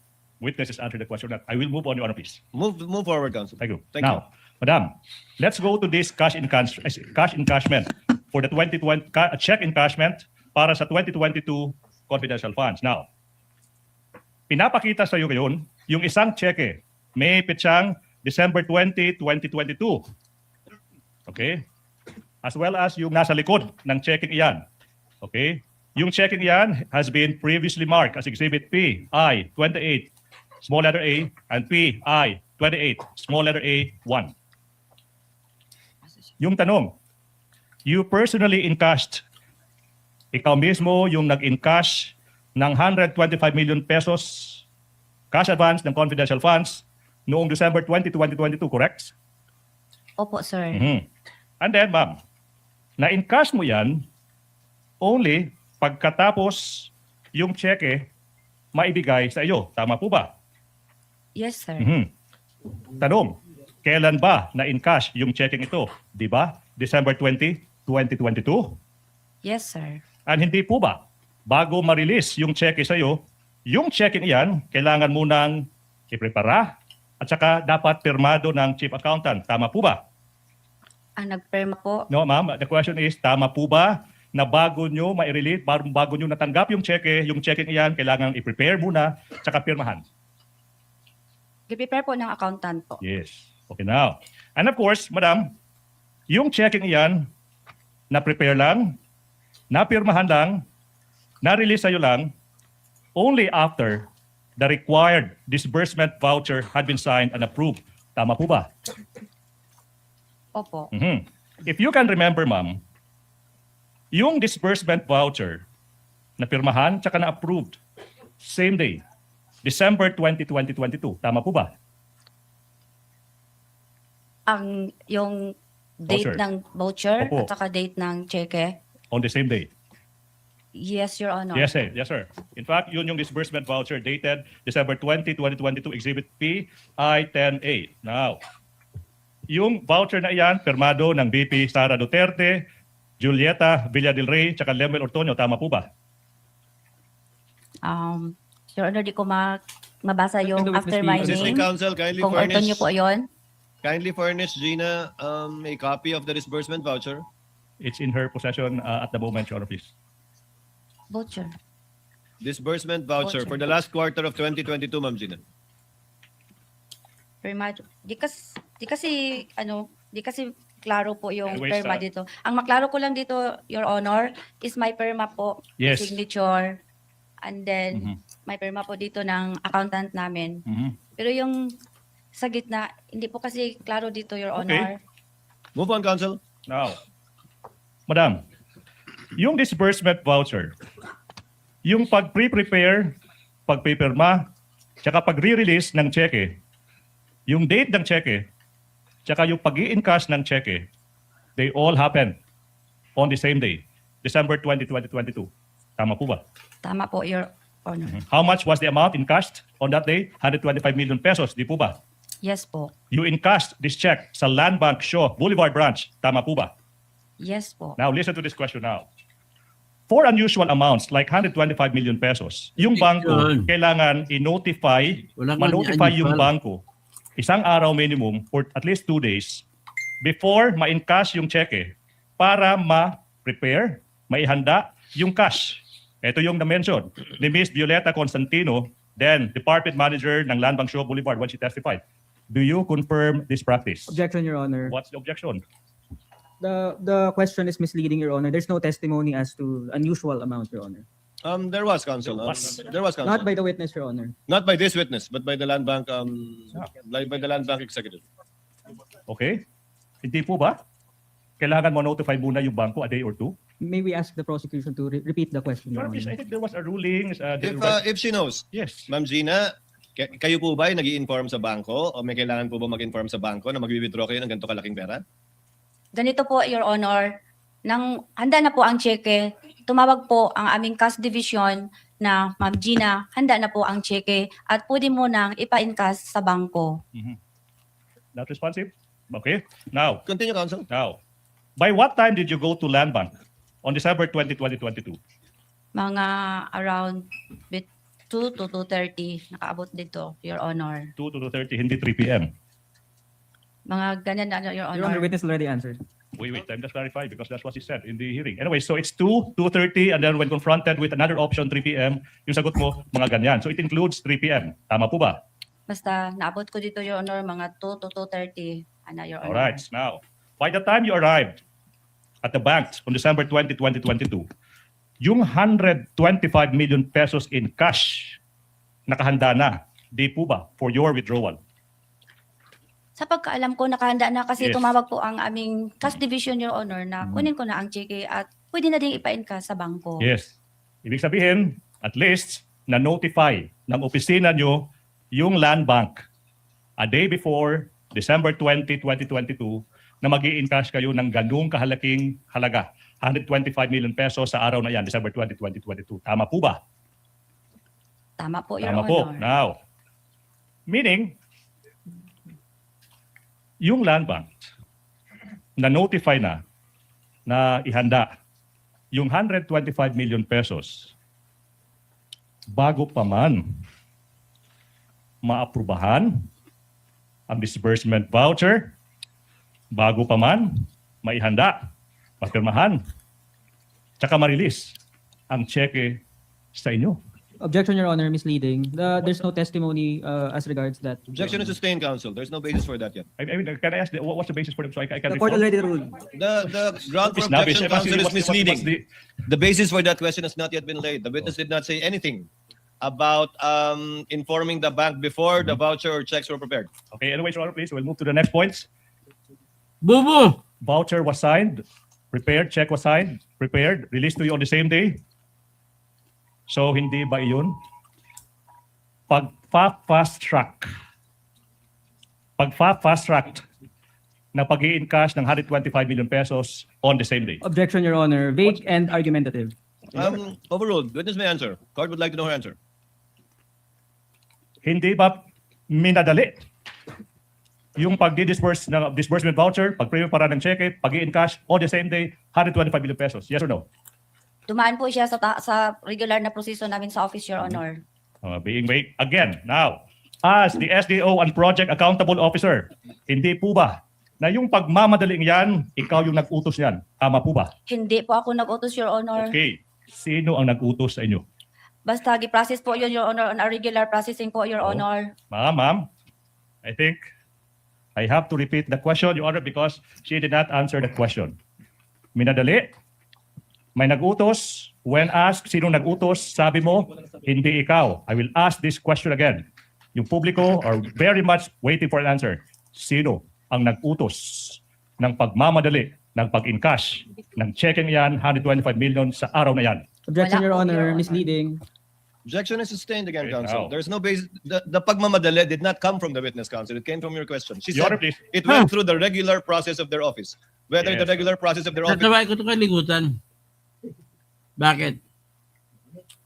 Speaker 5: witness has answered the question or not. I will move on, Your Honor, please.
Speaker 4: Move forward, Counsel.
Speaker 5: Thank you.
Speaker 4: Thank
Speaker 5: Now, Madam, let's go to this cash encashment for the 2020 check encashment para sa 2022 confidential funds. Now, pinapakita sa iyo ngayon yung isang cheque may petsang December 20, 2022. Okay? As well as yung nasa likod ng checking iyan. Okay? Yung checking iyan has been previously marked as Exhibit P, I, 28, small letter A, and P, I, 28, small letter A, 1. Yung tanong, you personally encashed, ikaw mismo yung nag-encash ng 125 million pesos cash advance ng confidential funds noong December 20, 2022, correct?
Speaker 6: Opo, sir.
Speaker 5: Mhm. And then, ma'am, na-encash mo yan only pagkatapos yung cheque maibigay sa iyo. Tama po ba?
Speaker 6: Yes, sir.
Speaker 5: Mhm. Tanong, kailan ba na-encash yung checking ito? Di ba? December 20, 2022?
Speaker 6: Yes, sir.
Speaker 5: And hindi po ba, bago ma-release yung cheque sa iyo, yung checking iyan, kailangan munang iprepara at saka dapat pirmado ng chief accountant. Tama po ba?
Speaker 6: Nagperma po.
Speaker 5: No, ma'am. The question is, tama po ba na bago nyo ma-release, bago nyo natanggap yung checking iyan, kailangan i-prepare muna at saka pirmahan?
Speaker 6: I-prepare po ng accountant po.
Speaker 5: Yes. Okay now. And of course, madam, yung checking iyan, na-prepare lang, na-pirmahan lang, na-release sa'yo lang, only after the required disbursement voucher had been signed and approved. Tama po ba?
Speaker 6: Opo.
Speaker 5: Mhm. If you can remember, ma'am, yung disbursement voucher na pirmahan tsaka na approved, same day, December 20, 2022. Tama po ba?
Speaker 6: Yung date
Speaker 5: Voucher.
Speaker 6: ng voucher
Speaker 5: Opo.
Speaker 6: at saka date ng cheque.
Speaker 5: On the same day?
Speaker 6: Yes, Your Honor.
Speaker 5: Yes, sir. Yes, sir. In fact, yun yung disbursement voucher dated December 20, 2022, Exhibit P, I-10A. Now, yung voucher na iyan, pirmado ng VP Sara Duterte, Julieta Villa del Rey, tsaka Lemuel Ortonio. Tama po ba?
Speaker 6: Your Honor, di ko mabasa yung
Speaker 7: the witness
Speaker 6: after
Speaker 7: be-
Speaker 6: my
Speaker 4: Assistant
Speaker 6: name.
Speaker 4: Counsel, kindly
Speaker 6: Kung Ortonio po yun.
Speaker 4: Gina a copy of the disbursement voucher.
Speaker 5: It's in her possession at the moment, Your Honor, please.
Speaker 6: Voucher.
Speaker 4: Disbursement voucher for the last quarter of 2022, Ma'am Gina.
Speaker 6: Perma. Di kasi klaro po yung
Speaker 5: Wait,
Speaker 6: perma
Speaker 5: sir.
Speaker 6: dito. Ang maklaro ko lang dito, Your Honor, is my perma po.
Speaker 5: Yes.
Speaker 6: Signature. And then,
Speaker 5: Mhm.
Speaker 6: may perma po dito ng accountant namin.
Speaker 5: Mhm.
Speaker 6: Pero yung sa gitna, hindi po kasi klaro dito, Your Honor.
Speaker 4: Move on, Counsel.
Speaker 5: Now, Madam, yung disbursement voucher, yung pag-prepare, pagpipirma, tsaka pag-re-release ng cheque, yung date ng cheque, tsaka yung pag-i-encash ng cheque, they all happen on the same day, December 20, 2022. Tama po ba?
Speaker 6: Tama po, Your Honor.
Speaker 5: How much was the amount encashed on that day? 125 million pesos, di po ba?
Speaker 6: Yes po.
Speaker 5: You encashed this check sa Land Bank Shaw Boulevard branch. Tama po ba?
Speaker 6: Yes po.
Speaker 5: Now, listen to this question now. For unusual amounts like 125 million pesos, yung bangko
Speaker 1: Objection.
Speaker 5: kailangan i-notify,
Speaker 1: Walang
Speaker 5: ma-notify yung
Speaker 1: unusual.
Speaker 5: bangko isang araw minimum or at least 2 days before ma-encash yung cheque para ma-prepare, maihanda yung cash. Ito yung na-mention ni Miss Violeta Constantino, then Department Manager ng Land Bank Shaw Boulevard when she testified. Do you confirm this practice?
Speaker 7: Objection, Your Honor.
Speaker 5: What's the objection?
Speaker 7: The question is misleading, Your Honor. There's no testimony as to unusual amount, Your Honor.
Speaker 4: There was, Counsel. There was, Counsel.
Speaker 7: Not by the witness, Your Honor.
Speaker 4: Not by this witness, but by the Land Bank, by the Land Bank executive.
Speaker 5: Okay? Hindi po ba? kailangan mo notify muna yung bangko a day or two?
Speaker 7: May we ask the prosecution to repeat the question,
Speaker 5: Your
Speaker 7: Your
Speaker 5: Honor, please, I
Speaker 7: Honor?
Speaker 5: think there was a ruling.
Speaker 4: If she knows,
Speaker 5: Yes.
Speaker 4: Ma'am Gina, kayo po ba ay nag-i-inform sa bangko o may kailangan po ba mag-inform sa bangko na mag-withdraw kayo ng ganito kalaking pera?
Speaker 6: Ganito po, Your Honor, nang handa na po ang cheque, tumawag po ang aming cash division na Ma'am Gina, handa na po ang cheque at pwede mo nang ipa-encash sa bangko.
Speaker 5: Not responsive? Okay. Now,
Speaker 4: Continue, counsel.
Speaker 5: by what time did you go to Land Bank on December 20, 2022?
Speaker 6: Mga around 2 to 2:30 nakaabot dito, Your Honor.
Speaker 5: 2 to 2:30, hindi 3 p.m.
Speaker 6: Mga ganyan na, Your
Speaker 7: Your
Speaker 6: Honor.
Speaker 7: Honor, witness already answered.
Speaker 5: Wait, I'm just clarifying because that's what he said in the hearing. Anyway, so it's 2:30, and then when confronted with another option, 3 p.m., yung sagot mo, mga ganyan. So it includes 3 p.m. Tama po ba?
Speaker 6: Basta naabot ko dito, Your Honor, mga 2 to 2:30. Ano, Your
Speaker 5: All
Speaker 6: Honor.
Speaker 5: right. Now, by the time you arrived at the bank on December 20, 2022, yung 125 million pesos in cash nakahanda na, di po ba, for your withdrawal?
Speaker 6: Sa pagkaalam ko, nakahanda na kasi
Speaker 5: Yes.
Speaker 6: tumawag po ang aming cash division, Your Honor, na kunin ko na ang cheque at pwede na din ipa-encash sa bangko.
Speaker 5: Yes. Ibig sabihin, at least, na-notify ng opisina nyo yung land bank a day before December 20, 2022 na mag-i-encash kayo ng ganung kahalaking halaga. 125 million pesos sa araw na yan, December 20, 2022. Tama po ba?
Speaker 6: Tama po, Your
Speaker 5: Tama po.
Speaker 6: Honor.
Speaker 5: Now, meaning, yung land bank na-notify na ihanda yung 125 million pesos bago pa man maaprubahan ang disbursement voucher, bago pa man maihanda, mapirmahan, tsaka ma-release ang cheque sa inyo.
Speaker 7: Objection, Your Honor, misleading. There's no testimony as regards that.
Speaker 4: Objection is sustained, counsel. There's no basis for that yet.
Speaker 5: I mean, can I ask, what's the basis for them so I can
Speaker 7: The court
Speaker 5: recall?
Speaker 7: already ruled.
Speaker 4: The ground for
Speaker 5: Snobbish.
Speaker 4: objection, counsel, is misleading. The basis for that question has not yet been laid. The witness did not say anything about informing the bank before the voucher or checks were prepared.
Speaker 5: Okay, anyway, Your Honor, please, we'll move to the next points.
Speaker 1: Bubu!
Speaker 5: Voucher was signed, prepared, check was signed, prepared, released to you on the same day. So, hindi ba iyon? Pag-fast track na pag-i-encash ng 125 million pesos on the same day.
Speaker 7: Objection, Your Honor. Vague and argumentative.
Speaker 4: Overruled. Witness may answer. Court would like to know her answer.
Speaker 5: Hindi ba minadali yung pag-disburse ng disbursement voucher, pag-prepare para ng cheque, pag-i-encash on the same day, 125 million pesos? Yes or no?
Speaker 6: Dumaan po siya sa regular na proseso namin sa office, Your Honor.
Speaker 5: Being vague. Again, now, as the SDO and Project Accountable Officer, hindi po ba na yung pagmamadaling yan, ikaw yung nag-utos yan? Tama po ba?
Speaker 6: Hindi po ako nag-utos, Your Honor.
Speaker 5: Okay. Sino ang nag-utos sa inyo?
Speaker 6: Basta gi-process po yun, Your Honor, on a regular processing po, Your
Speaker 5: Oh.
Speaker 6: Honor.
Speaker 5: Ma'am, I think I have to repeat the question, Your Honor, because she did not answer the question. Minadali? May nag-utos? When asked, sino nag-utos? Sabi mo, hindi ikaw. I will ask this question again. Yung publiko are very much waiting for an answer. Sino ang nag-utos ng pagmamadali, ng pag-encash, ng checking yan, 125 million sa araw na yan?
Speaker 7: Objection,
Speaker 6: Wala
Speaker 7: Your
Speaker 6: po,
Speaker 7: Honor,
Speaker 6: Your Honor.
Speaker 7: misleading.
Speaker 4: Objection is sustained again,
Speaker 5: Okay,
Speaker 4: counsel.
Speaker 5: now.
Speaker 4: There's no basis. The pagmamadali did not come from the witness, counsel. It came from your question. She
Speaker 5: Your
Speaker 4: said
Speaker 5: Honor, please.
Speaker 4: it went through the regular process of their office. Whether the
Speaker 5: Yes.
Speaker 4: regular process of their office...
Speaker 1: Tatawag ko ito kaligutan. Bakit?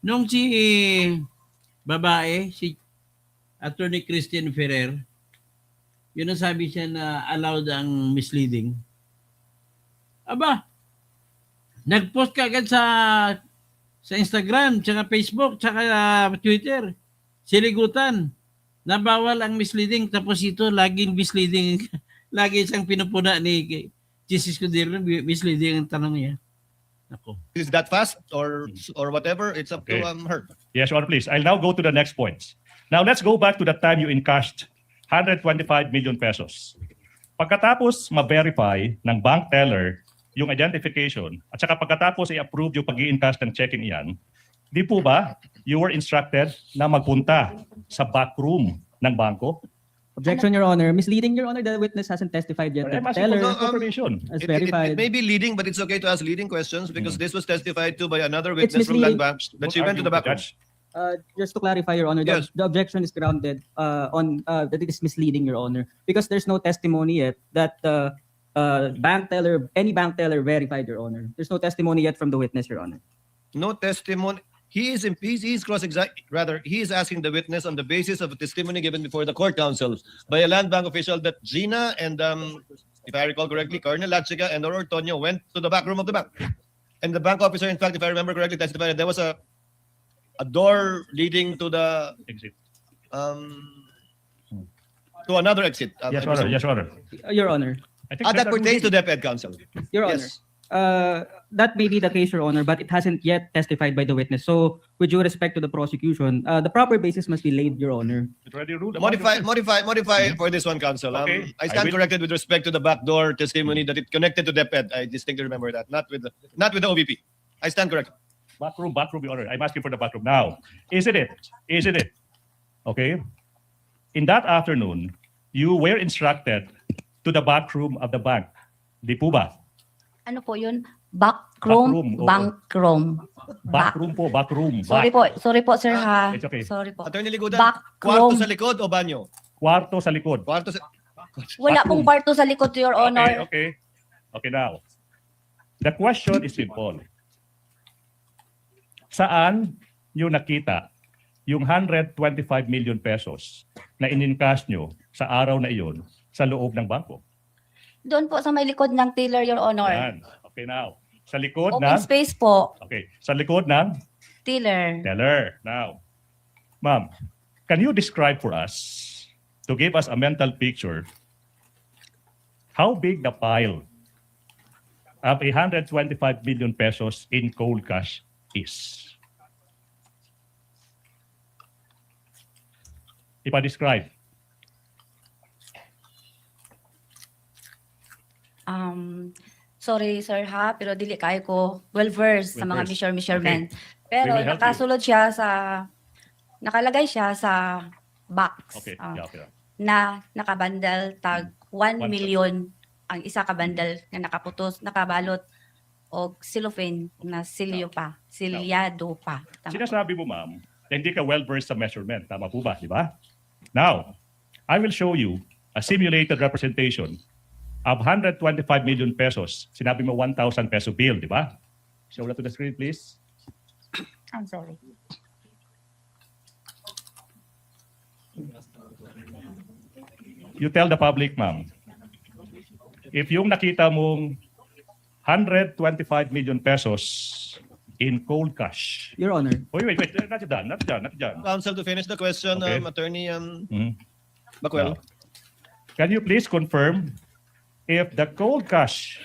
Speaker 1: Nung si babae, si Attorney Christian Ferrer, yun ang sabi siya na allowed ang misleading. Aba, nag-post ka agad sa Instagram, tsaka Facebook, tsaka Twitter. Siligutan. Na bawal ang misleading. Tapos ito, laging misleading. Lagi siyang pinupuna ni Jesus Cudero, misleading ang tanong niya. Ako.
Speaker 4: Is that fast or whatever? It's up
Speaker 5: Okay.
Speaker 4: to her.
Speaker 5: Yes, Your Honor, please. I'll now go to the next points. Now, let's go back to the time you encashed 125 million pesos. Pagkatapos ma-verify ng bank teller yung identification at saka pagkatapos i-approve yung pag-i-encash ng checking iyan, di po ba you were instructed na magpunta sa back room ng bangko
Speaker 7: Objection, Your Honor. Misleading, Your Honor. The witness hasn't testified yet. The
Speaker 5: I'm asking for
Speaker 7: teller
Speaker 5: confirmation.
Speaker 7: has
Speaker 4: It
Speaker 7: verified.
Speaker 4: may be leading, but it's okay to ask leading questions because this was testified to by another
Speaker 7: It's
Speaker 4: witness from
Speaker 7: misleading.
Speaker 4: Land Bank that she went to the back room.
Speaker 5: Judge.
Speaker 7: Just to clarify, Your Honor,
Speaker 4: Yes.
Speaker 7: the objection is grounded on that it is misleading, Your Honor, because there's no testimony yet that any bank teller verified, Your Honor. There's no testimony yet from the witness, Your Honor.
Speaker 4: No testimony. He is he is asking the witness on the basis of a testimony given before the court counsel by a Land Bank official that Gina and if I recall correctly, Colonel Lachiga and Ortonio went to the back room of the bank. And the bank officer, in fact, if I remember correctly, testified that there was a door leading to the
Speaker 5: Exit.
Speaker 4: to another exit.
Speaker 5: Yes, Your Honor. Yes, Your Honor.
Speaker 7: Your Honor.
Speaker 5: I think
Speaker 4: That pertains to DepEd counsel.
Speaker 7: Your Honor.
Speaker 4: Yes.
Speaker 7: That may be the case, Your Honor, but it hasn't yet testified by the witness. So, with due respect to the prosecution, the proper basis must be laid, Your Honor.
Speaker 5: It already ruled.
Speaker 4: Modify for this one, counsel.
Speaker 5: Okay,
Speaker 4: I
Speaker 5: I
Speaker 4: stand
Speaker 5: will-
Speaker 4: corrected with respect to the backdoor testimony that it connected to DepEd. I distinctly remember that, not with the OVP. I stand corrected.
Speaker 5: Backroom, Your Honor. I'm asking for the backroom now. Isn't it? Okay. In that afternoon, you were instructed to the backroom of the bank. Di po ba?
Speaker 6: Ano po yun? Backroom,
Speaker 5: Backroom, oo.
Speaker 6: bankroom.
Speaker 5: Backroom.
Speaker 6: Sorry po, sir ha.
Speaker 5: It's okay.
Speaker 6: Sorry po.
Speaker 4: Attorney Ligudan,
Speaker 6: Backroom.
Speaker 4: kwarto sa likod o banyo?
Speaker 5: Kwarto sa likod.
Speaker 4: Kwarto sa...
Speaker 6: Wala pong kwarto sa likod, Your Honor.
Speaker 5: Okay. Now. The question is simple. Saan nyo nakita yung 125 million pesos na in-encash nyo sa araw na iyon sa loob ng bangko?
Speaker 6: Doon po sa may likod ng teller, Your Honor.
Speaker 5: Yan. Okay, now. Sa likod
Speaker 6: Open
Speaker 5: ng...
Speaker 6: space po,
Speaker 5: Okay. Sa likod ng
Speaker 6: teller.
Speaker 5: teller. Now, ma'am, can you describe for us, to give us a mental picture, how big the pile of 125 million pesos in cold cash is? Ipa-describe.
Speaker 6: Sorry, sir ha, pero dili kayo ko well-versed sa mga
Speaker 5: Well-versed.
Speaker 6: measurement.
Speaker 5: We
Speaker 6: Pero
Speaker 5: will help you.
Speaker 6: nakasulod siya nakalagay siya sa box.
Speaker 5: Okay.
Speaker 6: ah,
Speaker 5: Okay.
Speaker 6: na nakabandal tag 1
Speaker 5: One-
Speaker 6: million ang isa ka bandal na nakaputos, nakabalot o cellophane na silyo pa, silyado pa. Tama.
Speaker 5: Sinasabi mo, ma'am, na hindi ka well-versed sa measurement. Tama po ba? Di ba? Now, I will show you a simulated representation of 125 million pesos. Sinabi mo 1,000 peso bill, di ba? Show that to the screen, please.
Speaker 6: I'm sorry.
Speaker 5: You tell the public, ma'am, if yung nakita mong 125 million pesos in cold cash.
Speaker 7: Your Honor.
Speaker 5: Wait. Not done.
Speaker 4: Counsel, to finish the question,
Speaker 5: Okay.
Speaker 4: Attorney
Speaker 5: Mhm.
Speaker 4: Bacuel.
Speaker 5: Can you please confirm if the cold cash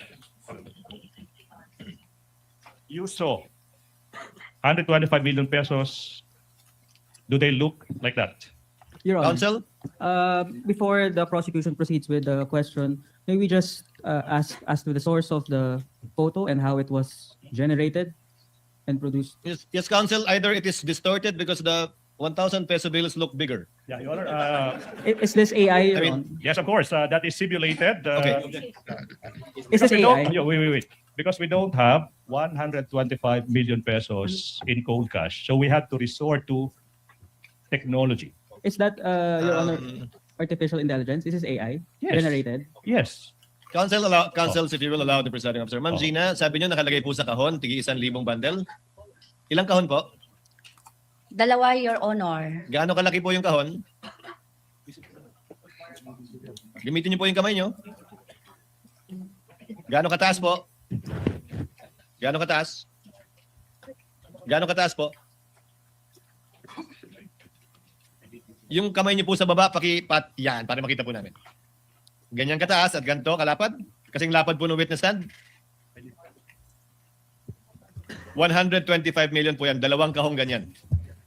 Speaker 5: you saw 125 million pesos, do they look like that?
Speaker 7: Your Honor.
Speaker 4: Counsel?
Speaker 7: Before the prosecution proceeds with the question, may we just ask as to the source of the photo and how it was generated and produced?
Speaker 4: Yes, counsel. Either it is distorted because the 1,000 peso bills look bigger.
Speaker 5: Yeah, Your Honor.
Speaker 7: Is this AI, Your
Speaker 4: I mean,
Speaker 7: Honor?
Speaker 5: Yes, of course. That is simulated.
Speaker 4: Okay.
Speaker 7: Is this
Speaker 5: Because we don't-
Speaker 7: AI?
Speaker 5: Wait. Because we don't have 125 million pesos in cold cash. So we have to resort to technology.
Speaker 7: Is that, Your Honor,
Speaker 4: Um,
Speaker 7: artificial intelligence? Is this AI
Speaker 5: Yes.
Speaker 7: generated?
Speaker 5: Yes.
Speaker 4: Counsel, if you will allow the presiding officer. Ma'am
Speaker 5: Oh.
Speaker 4: Gina, sabi niyo nakalagay po sa kahon, tigi 1,000 bundle. Ilang kahon po?
Speaker 6: Dalawa, Your Honor.
Speaker 4: Gaano kalaki po yung kahon? Gamitin niyo po yung kamay niyo. Gaano kataas po? Gaano kataas? Gaano kataas po? Yung kamay niyo po sa baba, yan, para makita po namin. Ganyan kataas at ganito kalapad? Kasing lapad po ng witness stand? 125 million po yan, dalawang kahong ganyan.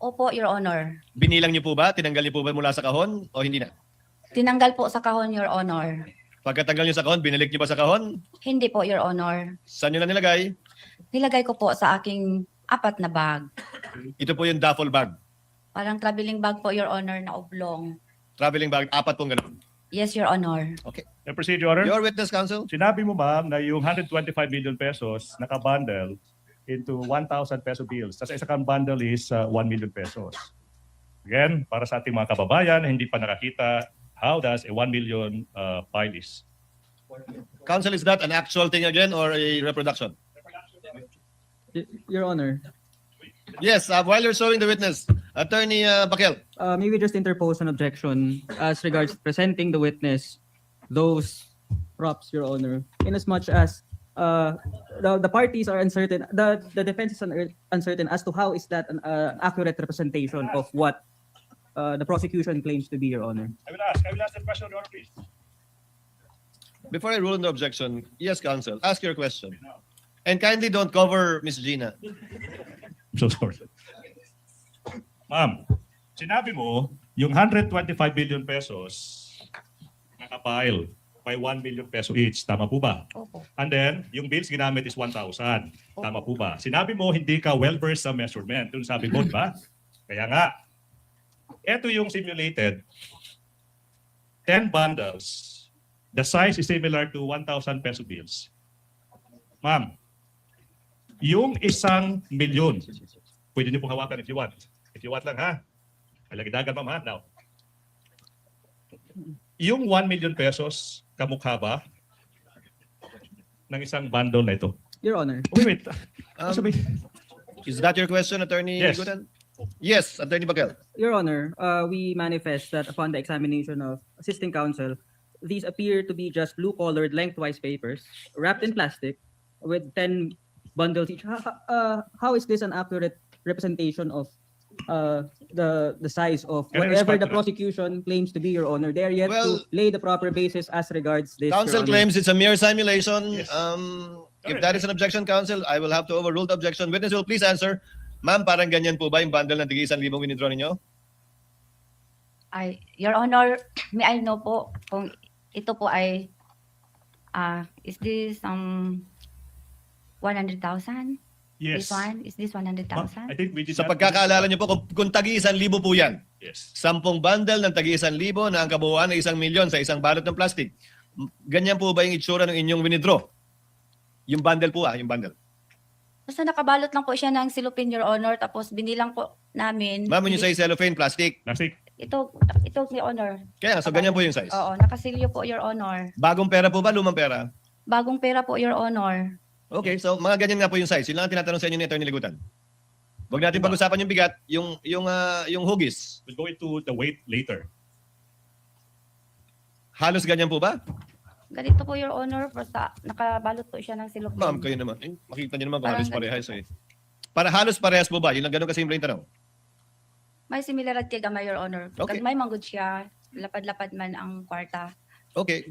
Speaker 6: Opo, Your Honor.
Speaker 4: Binilang niyo po ba? Tinanggal niyo po ba mula sa kahon o hindi na?
Speaker 6: Tinanggal po sa kahon, Your Honor.
Speaker 4: Pagkatanggal niyo sa kahon, binalik niyo ba sa kahon?
Speaker 6: Hindi po, Your Honor.
Speaker 4: Saan niyo na nilagay?
Speaker 6: Nilagay ko po sa aking 4 na bag.
Speaker 4: Ito po yung duffel bag.
Speaker 6: Parang traveling bag po, Your Honor, na oblong.
Speaker 4: traveling bag, 4 pong ganun.
Speaker 6: Yes, Your Honor.
Speaker 5: May proceed, Your Honor.
Speaker 4: Your witness, counsel?
Speaker 5: Sinabi mo, ma'am, na yung 125 million pesos nakabundle into 1,000 peso bills. Tapos isa kang bundle is 1 million pesos. Again, para sa ating mga kababayan na hindi pa nakakita, how does a 1 million file is?
Speaker 4: Counsel, is that an actual thing again or a reproduction?
Speaker 7: Your Honor,
Speaker 4: Yes, while you're showing the witness, Attorney Bakel.
Speaker 7: may we just interpose an objection as regards presenting the witness those props, Your Honor, in as much as the parties are uncertain, the defense is uncertain as to how is that an accurate representation of what the prosecution claims to be, Your Honor.
Speaker 5: I will ask the question, Your Honor, please.
Speaker 4: Before I rule on the objection, yes, counsel, ask your question. And kindly don't cover Miss Gina.
Speaker 5: I'm so sorry. Ma'am, sinabi mo, yung 125 billion pesos nakapile by 1 million peso each. Tama po ba?
Speaker 6: Opo.
Speaker 5: And then, yung bills ginamit is 1,000. Tama po ba? Sinabi mo, hindi ka well-versed sa measurement. Doon sabi mo, ba? Kaya nga, ito yung simulated 10 bundles. The size is similar to 1,000 peso bills. Ma'am, yung 1 milyon, pwede niyo pong hawakan if you want. If you want lang, ha? Alagidagan, ma'am, ha? Now, yung 1 million pesos, kamukha ba ng isang bundle na ito?
Speaker 7: Your Honor,
Speaker 5: Wait.
Speaker 4: Is that your question, Attorney
Speaker 5: Yes.
Speaker 4: Gudan? Yes, Attorney Bakel.
Speaker 7: Your Honor, we manifest that upon the examination of assisting counsel, these appear to be just blue-colored lengthwise papers wrapped in plastic with 10 bundles each. How is this an accurate representation of the size of
Speaker 5: Can I
Speaker 7: whatever
Speaker 5: respond
Speaker 7: the
Speaker 5: to that?
Speaker 7: prosecution claims to be, Your Honor? They are yet
Speaker 4: Well,
Speaker 7: to lay the proper basis as regards this, Your
Speaker 4: Counsel
Speaker 7: Honor.
Speaker 4: claims it's a mere simulation.
Speaker 5: Yes.
Speaker 4: If that is an objection, counsel, I will have to overrule the objection. Witness will please answer. Ma'am, parang ganyan po ba yung bundle ng tig 1,000 winidraw ninyo?
Speaker 6: Your Honor, may I know po kung ito po ay, is this 100,000?
Speaker 5: Yes.
Speaker 6: This one? Is this 100,000?
Speaker 5: Ma'am, I think we did
Speaker 4: Sa
Speaker 5: not-
Speaker 4: pagkakaalala niyo po, kung tagi 1,000 po yan,
Speaker 5: Yes.
Speaker 4: 10 bundle ng tagi 1,000 na ang kabuuan ay 1 milyon sa isang balot ng plastic. Ganyan po ba yung itsura ng inyong winidraw? Yung bundle po yung bundle.
Speaker 6: Basta nakabalot lang po siya ng silupin, Your Honor, tapos binilang po namin.
Speaker 4: Ma'am, when you say cellophane, plastic.
Speaker 5: Plastic.
Speaker 6: Ito, Your Honor.
Speaker 4: Kaya, so ganyan po yung size.
Speaker 6: Oo, nakasilyo po, Your Honor.
Speaker 4: Bagong pera po ba, lumang pera?
Speaker 6: Bagong pera po, Your Honor.
Speaker 4: Okay, so mga ganyan nga po yung size. Yun lang ang tinatanong sa inyo ni Atty. Ligutan. Huwag natin pag-usapan yung bigat, yung hugis.
Speaker 5: We'll go into the weight later.
Speaker 4: Halos ganyan po ba?
Speaker 6: Ganito po, Your Honor, basta nakabalot po siya ng silupin.
Speaker 4: Ma'am, kayo naman. Makita niyo naman kung
Speaker 6: Parang
Speaker 4: halos parehas Para halos parehas po ba? Yun lang ganun kasimple yung tanong.
Speaker 6: May similarity gamay, Your Honor.
Speaker 4: Okay.
Speaker 6: Kasi may manggod siya, lapad-lapad man ang kwarta.
Speaker 4: Okay.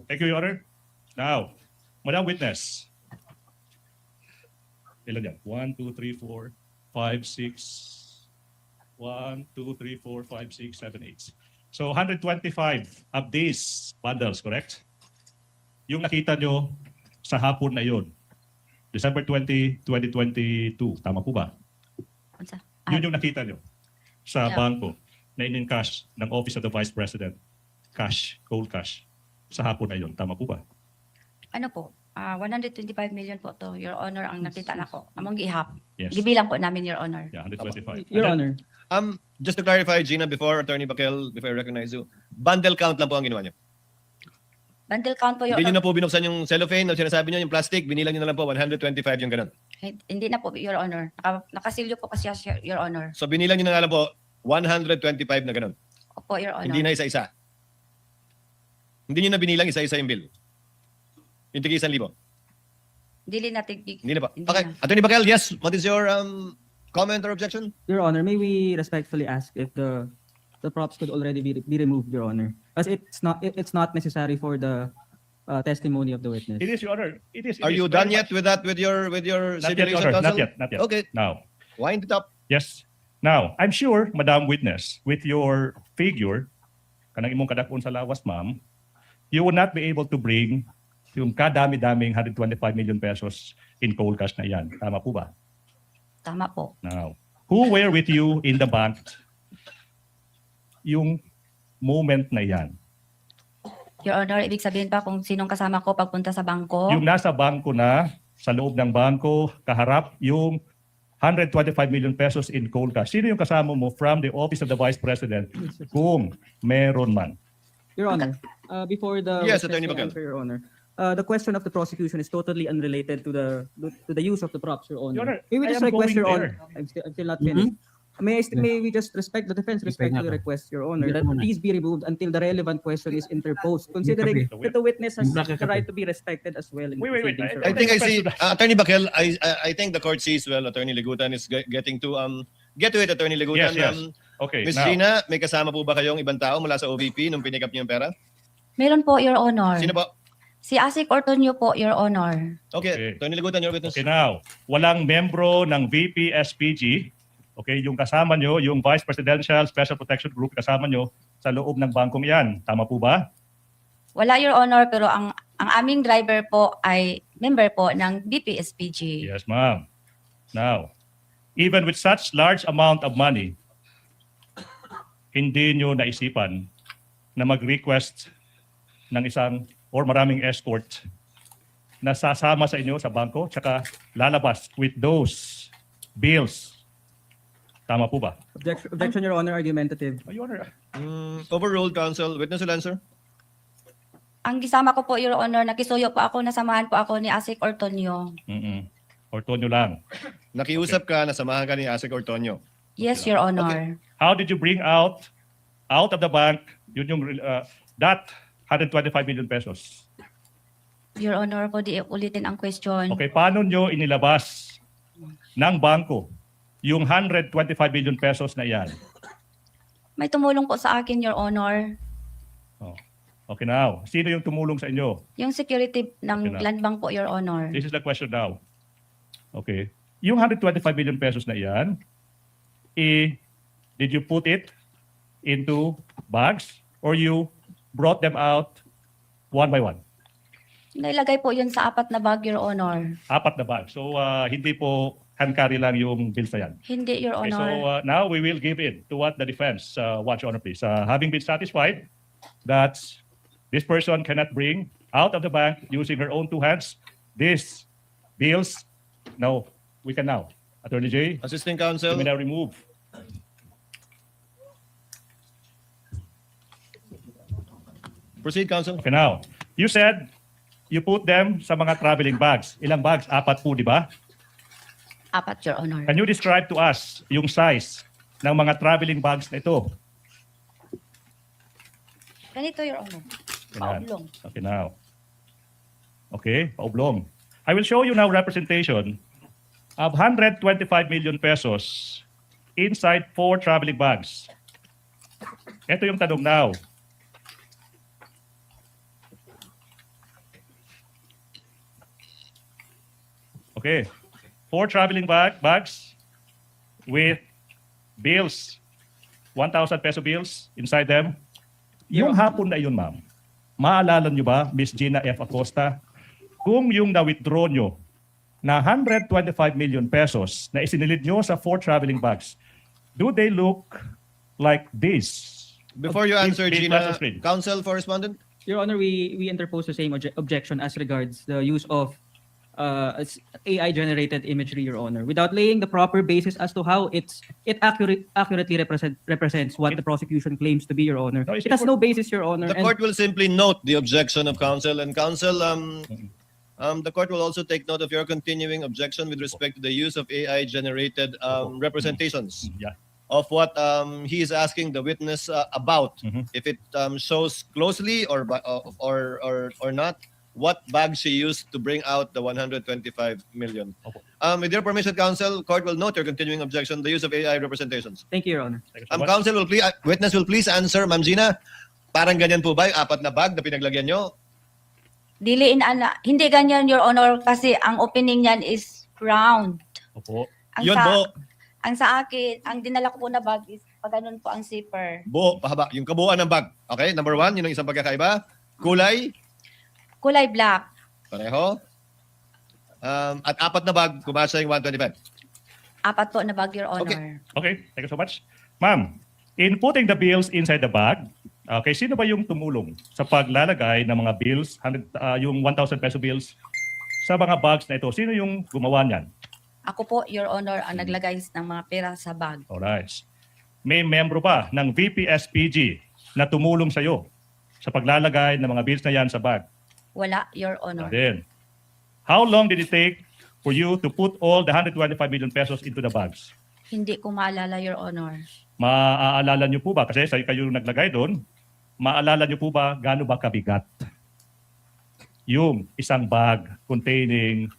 Speaker 5: Thank you, Your Honor. Now, Madam Witness. Ilan yan? 1, 2, 3, 4, 5, 6. 1, 2, 3, 4, 5, 6, 7, 8. So, 125 of these bundles, correct? Yung nakita nyo sa hapon na yun, December 20, 2022. Tama po ba?
Speaker 6: Unsa?
Speaker 5: Yun yung nakita nyo sa
Speaker 6: Yeah.
Speaker 5: bangko na in-cash ng Office of the Vice President. Cash, cold cash. Sa hapon na yun. Tama po ba?
Speaker 6: Ano po? 125 million po to, Your Honor, ang nakita na ko. Among gihap.
Speaker 5: Yes.
Speaker 6: Gibilang po namin, Your Honor.
Speaker 5: Yeah, 125.
Speaker 7: Your
Speaker 5: And then-
Speaker 7: Honor,
Speaker 4: Just to clarify, Gina, before Attorney Bakel, before I recognize you, bundle count lang po ang ginawa niyo.
Speaker 6: Bundle count po, Your
Speaker 4: Hindi niyo
Speaker 6: Honor.
Speaker 4: na po binuksan yung cellophane o sinasabi niyo yung plastic, binilang niyo na lang po 125 yung ganun.
Speaker 6: Hindi na po, Your Honor. Nakasilyo po kasi siya, Your Honor.
Speaker 4: So binilang niyo na nga lang po 125 na ganun.
Speaker 6: Opo, Your Honor.
Speaker 4: Hindi na isa-isa. Hindi niyo na binilang isa-isa yung bill. Yung tigi 1,000.
Speaker 6: Dili na tigdig.
Speaker 4: Hindi na po.
Speaker 6: Hindi
Speaker 4: Okay.
Speaker 6: na.
Speaker 4: Attorney Bakel, yes. What is your comment or objection?
Speaker 7: Your Honor, may we respectfully ask if the props could already be removed, Your Honor, as it's not necessary for the testimony of the witness.
Speaker 5: It is, Your Honor. It is.
Speaker 4: Are you done yet with that, with your
Speaker 5: Not yet, Your
Speaker 4: simulation,
Speaker 5: Honor.
Speaker 4: counsel?
Speaker 5: Not yet. Not yet.
Speaker 4: Okay.
Speaker 5: Now,
Speaker 4: Wind it up.
Speaker 5: yes. Now, I'm sure, Madam Witness, with your figure, kanang imong kadakon sa lawas, ma'am, you will not be able to bring yung kadami-daming 125 million pesos in cold cash na yan. Tama po ba?
Speaker 6: Tama po.
Speaker 5: Now, who were with you in the bank yung moment na yan.
Speaker 6: Your Honor, ibig sabihin pa kung sinong kasama ko pagpunta sa bangko?
Speaker 5: Yung nasa bangko na, sa loob ng bangko, kaharap yung 125 million pesos in cold cash. Sino yung kasama mo from the Office of the Vice President kung meron man?
Speaker 7: Your Honor, before the
Speaker 4: Yes,
Speaker 7: witness
Speaker 4: Attorney
Speaker 7: to
Speaker 4: Bacal.
Speaker 7: answer, Your Honor, the question of the prosecution is totally unrelated to the use of the props, Your Honor.
Speaker 5: Your Honor,
Speaker 7: May we
Speaker 5: I
Speaker 7: just
Speaker 5: am
Speaker 7: request,
Speaker 5: going
Speaker 7: Your Honor?
Speaker 5: there.
Speaker 7: I'm still not finished. May we just respect the defense, respect the request, Your Honor, that please be removed until the relevant question is interposed, considering that the witness has the right to be respected as well. In the
Speaker 5: Wait.
Speaker 7: proceedings, Your
Speaker 4: I
Speaker 7: Honor.
Speaker 4: think I see, Attorney Bakel, I think the court sees well, Attorney Ligutan is getting to, get to it, Attorney Ligutan.
Speaker 5: Yes. Okay,
Speaker 4: Miss
Speaker 5: now,
Speaker 4: Gina, may kasama po ba kayong ibang tao mula sa OVP nung pinikap niyo yung pera?
Speaker 6: Meron po, Your Honor.
Speaker 4: Sino po?
Speaker 6: Si Asik Ortonio po, Your Honor.
Speaker 4: Okay,
Speaker 5: Okay.
Speaker 4: Attorney Ligutan, your witness.
Speaker 5: okay now, walang membro ng VP SPG, okay, yung kasama nyo, yung Vice Presidential Special Protection Group, kasama nyo sa loob ng bangkong yan. Tama po ba?
Speaker 6: Wala, Your Honor, pero ang aming driver po ay member po ng BPSPG.
Speaker 5: Yes, ma'am. Now, even with such large amount of money, hindi nyo naisipan na mag-request ng isang or maraming escort na sasama sa inyo sa bangko tsaka lalabas with those bills. Tama po ba?
Speaker 7: Objection, Your Honor, argumentative.
Speaker 5: Your Honor.
Speaker 4: Overruled, counsel. Witness will answer.
Speaker 6: Ang gisama ko po, Your Honor, nakisuyo po ako, nasamahan po ako ni Asik Ortonio.
Speaker 5: Ortonio lang.
Speaker 4: Nakiusap ka, nasamahan ka ni Asik Ortonio.
Speaker 6: Yes, Your Honor.
Speaker 5: How did you bring out of the bank yun yung that 125 million pesos?
Speaker 6: Your Honor, po di ulitin ang question.
Speaker 5: Okay, paano nyo inilabas ng bangko yung 125 million pesos na yan?
Speaker 6: May tumulong po sa akin, Your Honor.
Speaker 5: Oh. Okay now, sino yung tumulong sa inyo?
Speaker 6: Yung security ng
Speaker 5: Okay na.
Speaker 6: land bank po, Your Honor.
Speaker 5: This is the question now. Okay. Yung 125 million pesos na yan, did you put it into bags or you brought them out one by one?
Speaker 6: Nailagay po yun sa 4 na bag, Your Honor.
Speaker 5: 4 na bag. So, hindi po hand carry lang yung bills na yan.
Speaker 6: Hindi, Your
Speaker 5: Okay, so
Speaker 6: Honor.
Speaker 5: now we will give in to what the defense wants, Your Honor, please. Having been satisfied that this person cannot bring out of the bank using her own 2 hands these bills, no, we can now. Attorney J,
Speaker 4: Assisting
Speaker 5: you
Speaker 4: counsel.
Speaker 5: may now remove.
Speaker 4: Proceed, counsel.
Speaker 5: Okay, now, you said you put them sa mga traveling bags. Ilang bags? 4 po, di ba?
Speaker 6: 4, Your Honor.
Speaker 5: Can you describe to us yung size ng mga traveling bags na ito?
Speaker 6: Ganito, Your Honor. Paublong.
Speaker 5: Okay, now. Okay, paublong. I will show you now representation of 125 million pesos inside 4 traveling bags. Ito yung tanong now. Okay, 4 traveling bags with bills, 1,000 peso bills inside them. Yung hapon na yun, ma'am, maalala nyo ba, Miss Gina F. Acosta, kung yung na-withdraw nyo na 125 million pesos na isinilid nyo sa 4 traveling bags, do they look like this?
Speaker 4: Before you answer,
Speaker 5: Please
Speaker 4: Gina,
Speaker 5: flash the screen.
Speaker 4: counsel for respondent.
Speaker 7: Your Honor, we interpose the same objection as regards the use of AI-generated imagery, Your Honor, without laying the proper basis as to how it accurately represents what the prosecution claims to be, Your Honor.
Speaker 5: No, it's
Speaker 7: It has no basis, Your Honor.
Speaker 4: The court will simply note the objection of counsel, and counsel, the court will also take note of your continuing objection with respect to the use of AI-generated representations
Speaker 5: Yeah.
Speaker 4: of what he is asking the witness about.
Speaker 5: Mhm.
Speaker 4: If it shows closely or not, what bag she used to bring out the 125 million.
Speaker 5: Opo.
Speaker 4: With your permission, counsel, court will note your continuing objection, the use of AI representations.
Speaker 7: Thank you, Your Honor.
Speaker 5: Thank you so much.
Speaker 4: Counsel will please, witness will please answer, Ma'am Gina. Parang ganyan po ba yung 4 na bag na pinaglagyan nyo?
Speaker 6: Hindi ganyan, Your Honor, kasi ang opening niyan is round.
Speaker 5: Opo.
Speaker 6: Ang
Speaker 4: Yun
Speaker 6: sa,
Speaker 4: po,
Speaker 6: ang sa akin, ang dinala ko po na bag is pag ganun po ang zipper.
Speaker 4: buo, pahaba. Yung kabuuan ng bag. Okay, number 1, yun ang isang pagkakaiba. Kulay,
Speaker 6: Kulay black.
Speaker 4: pareho. At 4 na bag, kumasa yung 125.
Speaker 6: 4 po na bag, Your Honor.
Speaker 5: Okay, thank you so much. Ma'am, in putting the bills inside the bag, Okay, sino ba yung tumulong sa paglalagay ng mga bills, yung 1,000 peso bills, sa mga bags na ito? Sino yung gumawa niyan?
Speaker 6: Ako po, Your Honor, ang naglagay ng mga pera sa bag.
Speaker 5: Alright. May membro ba ng VP-SPG na tumulong sa iyo sa paglalagay ng mga bills na yan sa bag?
Speaker 6: Wala, Your Honor.
Speaker 5: Then, how long did it take for you to put all the 125 million pesos into the bags?
Speaker 6: Hindi ko maalala, Your Honor.
Speaker 5: Maaalala niyo po ba? Kasi sa kayo naglagay doon, maaalala niyo po ba gaano ba kabigat yung isang bag containing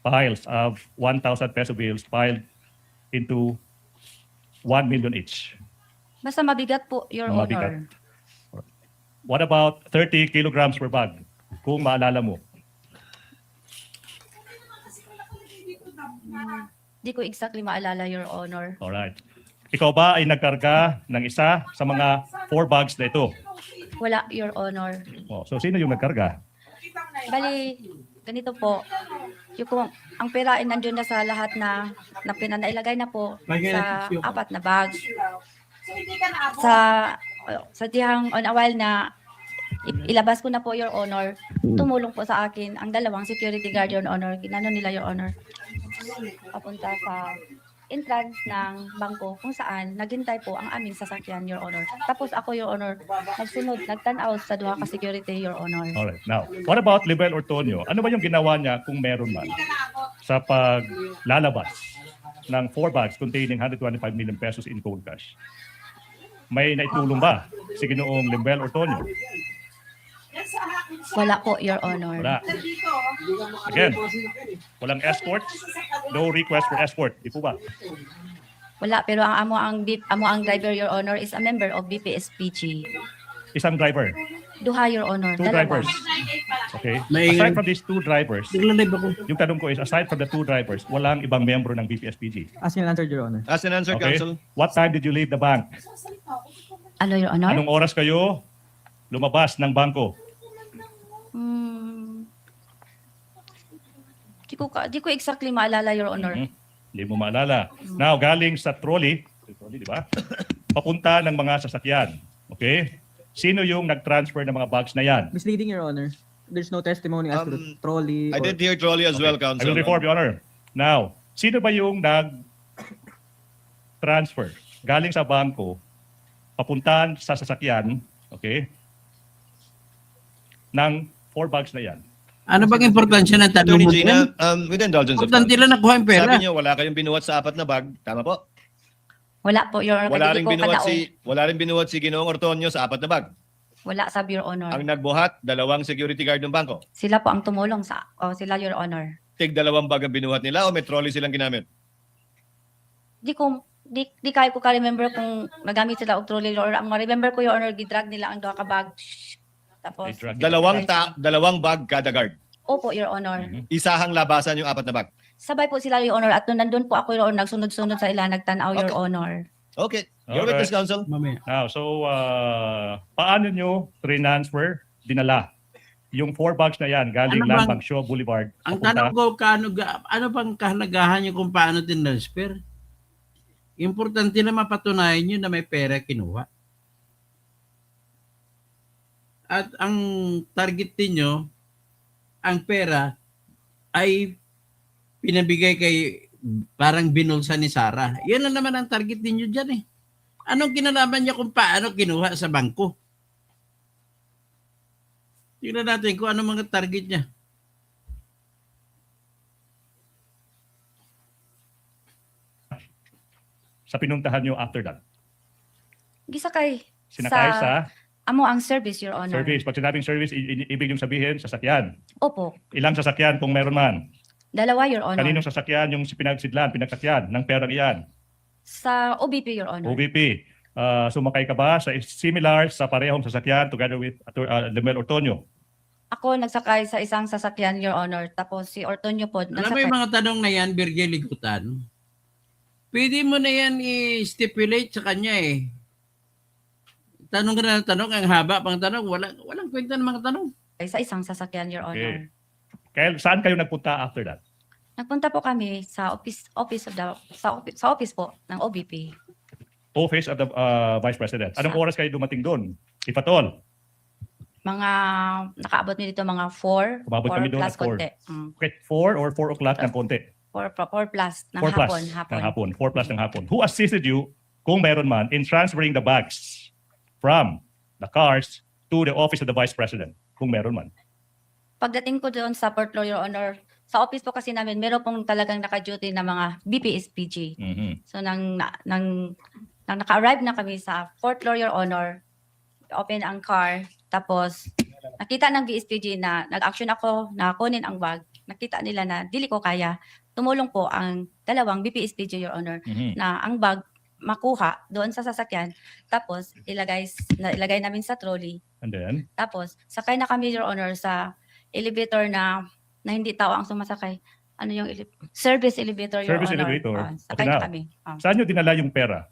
Speaker 5: piles of 1,000 peso bills piled into 1 million each?
Speaker 6: Basta mabigat po, Your
Speaker 5: Mabigat.
Speaker 6: Honor.
Speaker 5: What about 30 kilograms per bag? Kung maalala mo.
Speaker 6: Di ko exactly maalala, Your Honor.
Speaker 5: Alright. Ikaw ba ay nagkarga ng isa sa mga 4 bags na ito?
Speaker 6: Wala, Your Honor.
Speaker 5: Oh, so sino yung nagkarga?
Speaker 6: Bali, ganito po. Ang pera ay nandun na sa lahat na pinanailagay na po sa 4 na bags. Sa dihang on a while na ilabas ko na po, Your Honor, tumulong po sa akin ang 2 security guard, Your Honor. Ginano nila, Your Honor, papunta sa entrance ng bangko kung saan naghintay po ang aming sasakyan, Your Honor. Tapos ako, Your Honor, nagtanaw sa 2 ka security, Your Honor.
Speaker 5: Alright. Now, what about Libel Ortonio? Ano ba yung ginawa niya kung meron man sa paglalabas ng 4 bags containing 125 million pesos in cold cash? May naitulong ba si Ginoong Libel Ortonio?
Speaker 6: Wala po, Your Honor.
Speaker 5: Wala. Again, walang escort, no request for escort. Di po ba?
Speaker 6: Wala, pero ang amo ang driver, Your Honor, is a member of BPSPG.
Speaker 5: Isang driver,
Speaker 6: Duha, Your Honor.
Speaker 5: 2
Speaker 6: Dalawa.
Speaker 5: drivers. Okay.
Speaker 1: May-
Speaker 5: Aside from these 2 drivers,
Speaker 1: Naglalib ako.
Speaker 5: yung tanong ko is, aside from the 2 drivers, walang ibang membro ng BPSPG.
Speaker 7: As in answered, Your Honor.
Speaker 4: As an answer,
Speaker 5: Okay.
Speaker 4: Counsel.
Speaker 5: What time did you leave the bank?
Speaker 6: Ano, Your Honor?
Speaker 5: Anong oras kayo lumabas ng bangko?
Speaker 6: Di ko exactly maalala, Your Honor.
Speaker 5: Hindi mo maalala. Now, galing sa trolley, di ba? Papunta ng mga sasakyan. Okay? Sino yung nag-transfer ng mga bags na yan?
Speaker 7: Misleading, Your Honor. There's no testimony as to the trolley.
Speaker 4: I
Speaker 7: or-
Speaker 4: did hear trolley as well,
Speaker 5: I
Speaker 4: Counsel.
Speaker 5: will reform, Your Honor. Now, sino ba yung nag-transfer galing sa bangko, papuntahan sa sasakyan, okay, ng 4 bags na yan?
Speaker 1: Ano bang importansya ng tanong
Speaker 4: Attorney
Speaker 1: mo?
Speaker 4: Gina, with indulgence of
Speaker 1: Importante lang nakuha yung pera.
Speaker 4: Sabi niyo, wala kayong binuhat sa 4 na bag. Tama po?
Speaker 6: Wala po, Your Honor.
Speaker 4: Wala
Speaker 6: Kasi
Speaker 4: rin
Speaker 6: di ko
Speaker 4: binuhat
Speaker 6: kadaog.
Speaker 4: wala rin binuhat si Ginoong Ortonio sa 4 na bag.
Speaker 6: Wala, sabi, Your Honor.
Speaker 4: Ang nagbuhat, 2 security guard ng bangko.
Speaker 6: Sila po ang tumulong sila, Your Honor.
Speaker 4: Tig 2 bag ang binuhat nila o may trolley silang ginamit?
Speaker 6: Di kaya ko ka-remember kung nagamit sila og trolley, Your Honor. Ang ma-remember ko, Your Honor, gidrag nila ang 2 ka bag. Tapos,
Speaker 5: They drug it.
Speaker 4: 2 bag kada guard.
Speaker 6: opo, Your Honor.
Speaker 4: Isahang labasan yung 4 na bag.
Speaker 6: Sabay po sila, Your Honor. At nung nandun po ako, Your Honor, nagsunod-sunod sa ila, nagtanaw, Your
Speaker 4: Okay.
Speaker 6: Honor.
Speaker 4: Okay. Your
Speaker 5: Alright.
Speaker 4: witness, Counsel.
Speaker 1: Mamaya.
Speaker 5: Now, so, paano nyo transfer, dinala, yung 4 bags na yan galing
Speaker 1: Ano bang-
Speaker 5: Land Bank Shaw Boulevard?
Speaker 1: Ang
Speaker 5: papunta-
Speaker 1: tanong ko, ano bang kahalagahan niyo kung paano tinransfer? Importante na mapatunayan niyo na may pera kinuha. At ang target niyo, ang pera ay pinabigay kay parang binulsa ni Sarah. Yan na naman ang target ninyo dyan eh. Anong kinalaman niya kung paano kinuha sa bangko? Tingnan natin kung ano mga target niya.
Speaker 5: Sa pinuntahan nyo after that?
Speaker 6: Gisakay.
Speaker 5: Sinakay sa
Speaker 6: Amo ang service, Your Honor.
Speaker 5: service. Pag sinabing service, ibig yung sabihin, sasakyan.
Speaker 6: Opo.
Speaker 5: Ilang sasakyan kung meron man?
Speaker 6: 2, Your Honor.
Speaker 5: Kaninong sasakyan yung pinagsakyan ng perang iyan?
Speaker 6: Sa OBP, Your Honor.
Speaker 5: OVP. Sumakay ka ba sa similar sa parehong sasakyan together with Lemel Ortonio?
Speaker 6: Ako nagsakay sa isang sasakyan, Your Honor. Tapos si Ortonio po
Speaker 1: Alam mo
Speaker 6: nagsakay.
Speaker 1: yung mga tanong na yan, Virgil Ligutan, pwede mo na yan i-stipulate sa kanya eh. Tanong ka na ng tanong, ang haba pang tanong, walang kwenta ng mga tanong.
Speaker 6: Sa isang sasakyan, Your Honor.
Speaker 5: Kaya saan kayo nagpunta after that?
Speaker 6: Nagpunta po kami sa office po ng OBP.
Speaker 5: office of the Vice President. Anong oras kayo dumating doon? If at all?
Speaker 6: Mga, nakaabot nyo dito mga 4,
Speaker 5: Umabot kami doon
Speaker 6: plus
Speaker 5: at 4.
Speaker 6: konti.
Speaker 5: Okay, 4 or 4 o'clock ng konti?
Speaker 6: 4 plus ng
Speaker 5: 4 plus
Speaker 6: hapon.
Speaker 5: ng hapon. 4 plus ng hapon. Who assisted you, kung meron man, in transferring the bags from the cars to the office of the Vice President? Kung meron man.
Speaker 6: Pagdating ko doon sa Port Law, Your Honor, sa office po kasi namin, meron pong talagang naka-duty na mga BPSPG.
Speaker 5: Mhm.
Speaker 6: So, nang naka-arrive na kami sa Fort Law, Your Honor, open ang car, tapos nakita ng BSPG na nag-action ako na kunin ang bag. Nakita nila na dili ko kaya. Tumulong po ang dalawang BPSPG, Your Honor,
Speaker 5: Mhm.
Speaker 6: na ang bag makuha doon sa sasakyan. Tapos, ilagay namin sa trolley.
Speaker 5: And then,
Speaker 6: Tapos, sakay na kami, Your Honor, sa elevator na hindi tao ang sumasakay. Ano yung service elevator, Your
Speaker 5: Service
Speaker 6: Honor.
Speaker 5: elevator.
Speaker 6: Sakay
Speaker 5: Okay
Speaker 6: na
Speaker 5: na.
Speaker 6: kami.
Speaker 5: saan nyo dinala yung pera?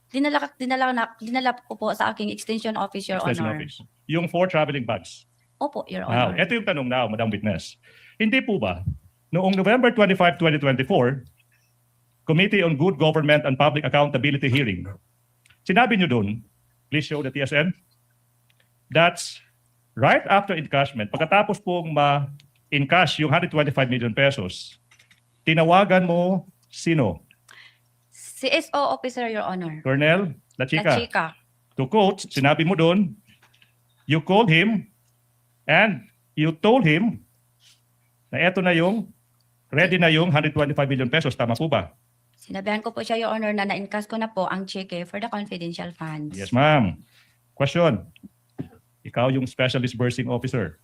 Speaker 6: Dinala ko po sa aking extension office, Your
Speaker 5: Extension
Speaker 6: Honor.
Speaker 5: office. Yung 4 traveling bags.
Speaker 6: Opo, Your
Speaker 5: Now,
Speaker 6: Honor.
Speaker 5: ito yung tanong now, Madam Witness. Hindi po ba, noong November 25, 2024, Committee on Good Government and Public Accountability hearing, sinabi nyo doon, please show the TSN, that's right after encashment, pagkatapos pong ma-encash yung 125 million pesos, tinawagan mo sino?
Speaker 6: CSO officer, Your Honor.
Speaker 5: Colonel La
Speaker 6: La
Speaker 5: Chica.
Speaker 6: Chica.
Speaker 5: To quote, sinabi mo doon, you called him and you told him na eto na yung, ready na yung 125 million pesos. Tama po ba?
Speaker 6: Sinabihan ko po siya, Your Honor, na na-encash ko na po ang cheque for the confidential funds.
Speaker 5: Yes, ma'am. Question. Ikaw yung special disbursing officer.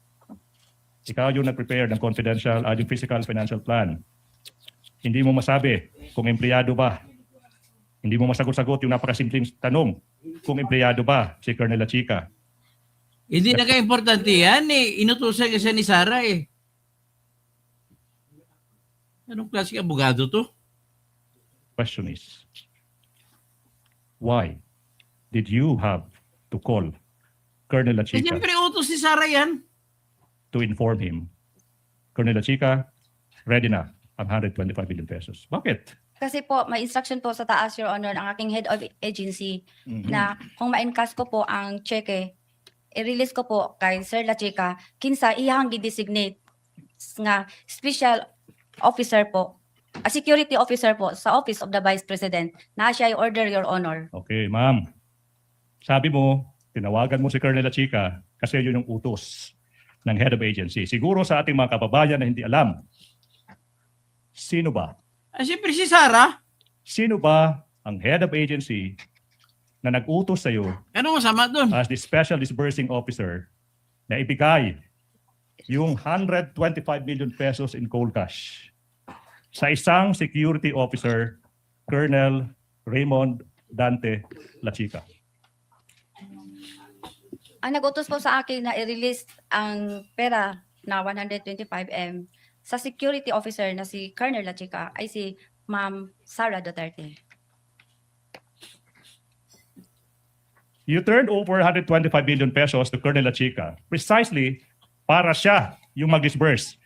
Speaker 5: Ikaw yung nag-prepare ng confidential, yung physical financial plan. Hindi mo masabi kung empleyado ba. Hindi mo masagot-sagot yung napakasimpleng tanong kung empleyado ba si Colonel La Chica.
Speaker 1: Hindi na ka-importante yan eh. Inutusan kasi ni Sara eh. Anong klaseng abogado to?
Speaker 5: Question is, why did you have to call Colonel La
Speaker 1: Eh,
Speaker 5: Chica
Speaker 1: siyempre utos ni Sara yan.
Speaker 5: to inform him, Colonel La Chica, ready na ang 125 million pesos? Bakit?
Speaker 6: Kasi po, may instruction po sa taas, Your Honor, ang aking head of agency na kung ma-encash ko po ang cheque, i-release ko po kay Sir La Chica, kinsa iyang gi-designate nga special officer po, a security officer po sa Office of the Vice President na siya i-order, Your Honor.
Speaker 5: Okay, ma'am. Sabi mo, tinawagan mo si Colonel La Chica kasi yun yung utos ng head of agency. Siguro sa ating mga kababayan na hindi alam, sino ba?
Speaker 1: Ah, siyempre si Sara.
Speaker 5: Sino ba ang head of agency na nag-utos sa iyo
Speaker 1: Anong masama doon?
Speaker 5: as the special disbursing officer na ibigay yung 125 million pesos in cold cash sa isang security officer, Colonel Raymond Dante La Chica?
Speaker 6: Ang nag-utos po sa akin na i-release ang pera na 125M sa security officer na si Colonel La Chica ay si Ma'am Sara Duterte.
Speaker 5: You turned over 125 million pesos to Colonel La Chica precisely para siya yung mag-disburse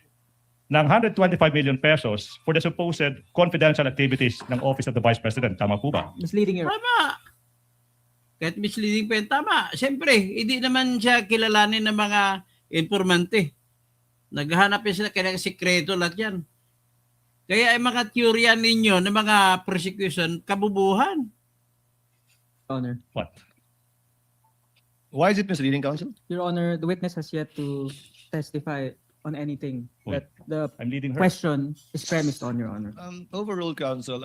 Speaker 5: ng 125 million pesos for the supposed confidential activities ng Office of the Vice President. Tama po ba?
Speaker 7: Misleading, Your
Speaker 1: Tama. Kahit misleading pa yun, tama. Siyempre, hindi naman siya kilalanin ng mga informante. Naghahanap yun sila kaya sikreto lahat yan. Kaya ay mga teorya ninyo ng mga prosecution, kabubuhan.
Speaker 7: Honor.
Speaker 5: What?
Speaker 4: Why is it misleading, counsel?
Speaker 7: Your Honor, the witness has yet to testify on anything
Speaker 5: Wait.
Speaker 7: that the
Speaker 5: I'm leading her.
Speaker 7: question is premised on, Your Honor.
Speaker 4: Overruled, counsel.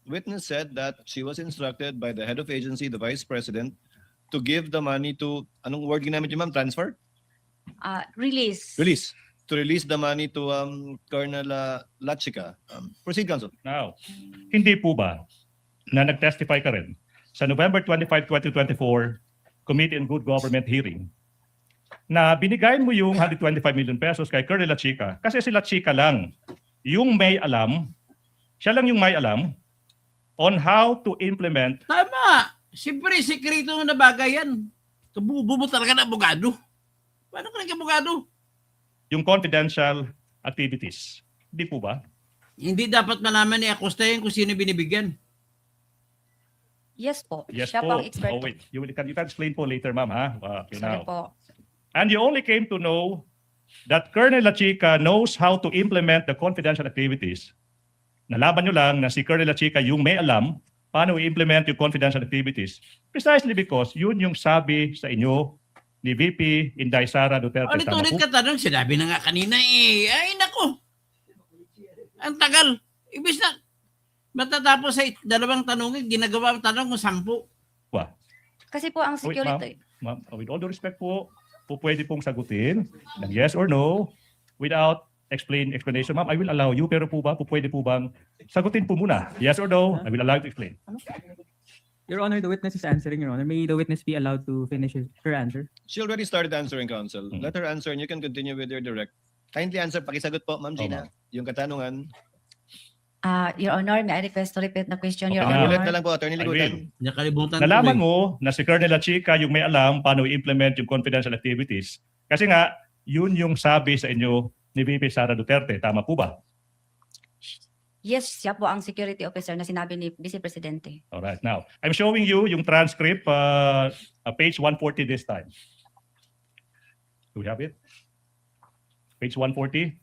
Speaker 4: Witness said that she was instructed by the head of agency, the vice president, to give the money to, anong word ginamit niyo, ma'am? Transfer?
Speaker 6: Release.
Speaker 4: Release. To release the money to Colonel La Chica. Proceed, counsel.
Speaker 5: Now, hindi po ba na nag-testify ka rin sa November 25, 2024 Committee on Good Government hearing na binigay mo yung 125 million pesos kay Colonel La Chica kasi si La Chica lang yung may alam, siya lang yung may alam on how to implement
Speaker 1: Tama. Siyempre, sikreto na bagay yan. Kabububo talaga na abogado. Paano ka nag-abogado?
Speaker 5: yung confidential activities. Hindi po ba?
Speaker 1: Hindi dapat malaman ni Acosta yan kung sino binibigyan.
Speaker 6: Yes po.
Speaker 5: Yes
Speaker 6: Siya
Speaker 5: po.
Speaker 6: po ang expert.
Speaker 5: Oh, wait. You can explain po later, ma'am, ha? Okay,
Speaker 6: Sorry
Speaker 5: now.
Speaker 6: po.
Speaker 5: And you only came to know that Colonel Lachica knows how to implement the confidential activities. Nalaman nyo lang na si Colonel Lachica yung may alam paano i-implement yung confidential activities precisely because yun yung sabi sa inyo ni VP Inday Sara Duterte. Tama
Speaker 1: Ulit-ulit
Speaker 5: po?
Speaker 1: ka tanong, sinabi na nga kanina eh. Ay, nako. Ang tagal. Ibig na, matatapos sa dalawang tanongin, ginagawa ang tanong mo 10.
Speaker 5: Wah.
Speaker 6: Kasi po ang
Speaker 5: Wait,
Speaker 6: security,
Speaker 5: Ma'am, with all due respect po pwede pong sagutin ng yes or no without explanation. Ma'am, I will allow you, pero pwede po bang sagutin po muna? Yes or no? I will allow you to explain.
Speaker 7: Your Honor, the witness is answering, Your Honor. May the witness be allowed to finish her answer?
Speaker 4: She already started answering, Counsel. Let her answer and you can continue with your direct. Kindly answer, pakisagot po, Ma'am Gina. Yung katanungan.
Speaker 6: Your Honor, may I request to repeat the question, Your
Speaker 5: Okay na.
Speaker 4: Ulit na
Speaker 6: Honor?
Speaker 4: lang po, Attorney
Speaker 5: I
Speaker 4: Ligutan.
Speaker 5: will.
Speaker 1: Nakalimutan ko
Speaker 5: Nalaman
Speaker 1: eh.
Speaker 5: mo na si Colonel Lachica yung may alam paano i-implement yung confidential activities. Kasi nga, yun yung sabi sa inyo ni VP Sara Duterte. Tama po ba?
Speaker 6: Yes, siya po ang security officer na sinabi ni Vice Presidente.
Speaker 5: Alright, now, I'm showing you yung transcript, page 140 this time. Do we have it? Page 140.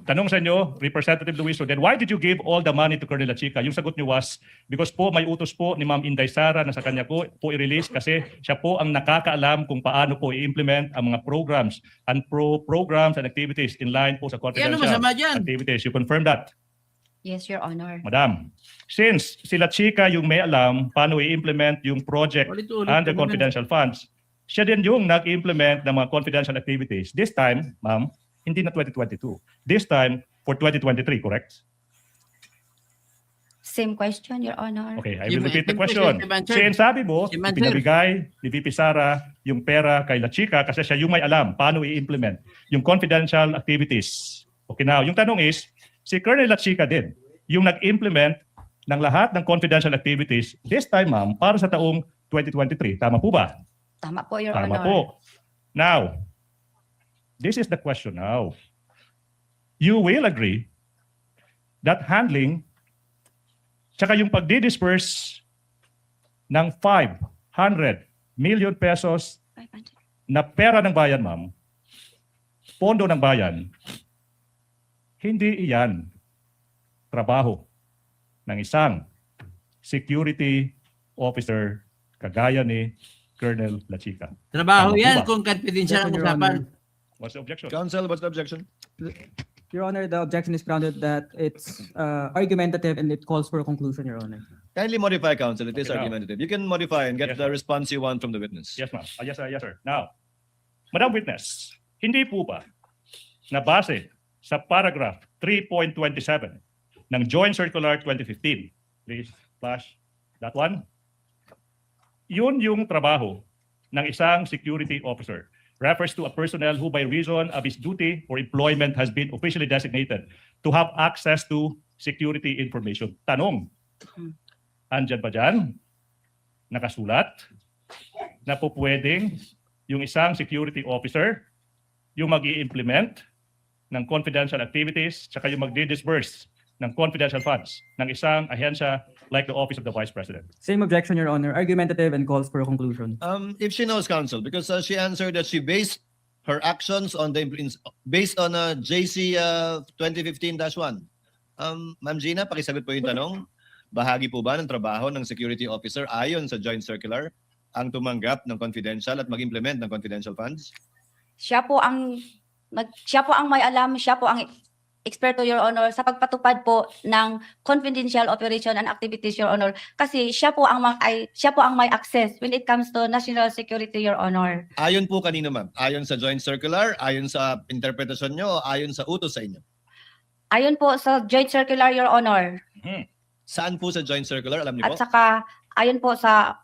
Speaker 5: Tanong sa inyo, Representative Luis, then why did you give all the money to Colonel Lachica? Yung sagot niyo was, because po may utos po ni Ma'am Inday Sara na sa kanya po i-release kasi siya po ang nakakaalam kung paano po i-implement ang mga programs and programs and activities in line po sa
Speaker 1: Eh, ano
Speaker 5: confidential
Speaker 1: masama dyan?
Speaker 5: activities. You confirm that?
Speaker 6: Yes, Your Honor.
Speaker 5: Madam, since si Lachica yung may alam paano i-implement yung project
Speaker 1: Ulit-ulit
Speaker 5: and the
Speaker 1: ka muna.
Speaker 5: confidential funds, siya din yung nag-implement ng mga confidential activities. This time, ma'am, hindi na 2022. This time, for 2023, correct?
Speaker 6: Same question, Your Honor.
Speaker 5: Okay, I
Speaker 1: Si
Speaker 5: will repeat the
Speaker 1: Sir,
Speaker 5: question.
Speaker 1: si Manser.
Speaker 5: Since sabi mo,
Speaker 1: Si Manser.
Speaker 5: pinabigay ni VP Sara yung pera kay Lachica kasi siya yung may alam paano i-implement yung confidential activities. Okay, now, yung tanong is, si Colonel Lachica din, yung nag-implement ng lahat ng confidential activities, this time, ma'am, para sa taong 2023. Tama po ba?
Speaker 6: Tama po, Your
Speaker 5: Tama
Speaker 6: Honor.
Speaker 5: po. Now, this is the question now. You will agree that handling tsaka yung pagdi-disperse ng 500 million pesos
Speaker 6: 500.
Speaker 5: na pera ng bayan, ma'am, pondo ng bayan, hindi iyan trabaho ng isang security officer kagaya ni Colonel Lachica.
Speaker 1: Trabaho
Speaker 5: Tama po
Speaker 1: yan
Speaker 5: ba?
Speaker 1: kung confidential ang
Speaker 7: Yes, Your
Speaker 1: usapan.
Speaker 7: Honor.
Speaker 5: What's the objection?
Speaker 4: Counsel, what's the objection?
Speaker 7: Your Honor, the objection is grounded that it's argumentative and it calls for a conclusion, Your Honor.
Speaker 4: Kindly modify, Counsel. It is
Speaker 5: Okay, now.
Speaker 4: argumentative. You can modify and get
Speaker 5: Yes,
Speaker 4: the
Speaker 5: ma'am.
Speaker 4: response you want from the witness.
Speaker 5: Yes, ma'am. Yes, sir. Now, Madam Witness, hindi po ba na base sa paragraph 3.27 ng Joint Circular 2015, please flash that one, yun yung trabaho ng isang security officer. Refers to a personnel who by reason of his duty or employment has been officially designated to have access to security information. Tanong, andyan ba dyan? Nakasulat na po pwedeng yung isang security officer yung mag-i-implement ng confidential activities tsaka yung mag-disburse ng confidential funds ng isang ahensya like the Office of the Vice President.
Speaker 7: Same objection, Your Honor. Argumentative and calls for a conclusion.
Speaker 4: If she knows, Counsel, because she answered that she based her actions on based on JC 2015-1. Ma'am Gina, pakisagot po yung tanong. Bahagi po ba ng trabaho ng security officer ayon sa Joint Circular ang tumanggap ng confidential at mag-implement ng confidential funds?
Speaker 6: Siya po ang may alam, siya po ang eksperto, Your Honor, sa pagpatupad po ng confidential operation and activities, Your Honor. Kasi siya po ang may access when it comes to national security, Your Honor.
Speaker 4: Ayon po kanino, ma'am? Ayon sa Joint Circular, ayon sa interpretasyon nyo, o ayon sa utos sa inyo?
Speaker 6: Ayon po sa Joint Circular, Your Honor.
Speaker 4: Saan po sa Joint Circular? Alam niyo
Speaker 6: At
Speaker 4: po?
Speaker 6: saka, ayon po sa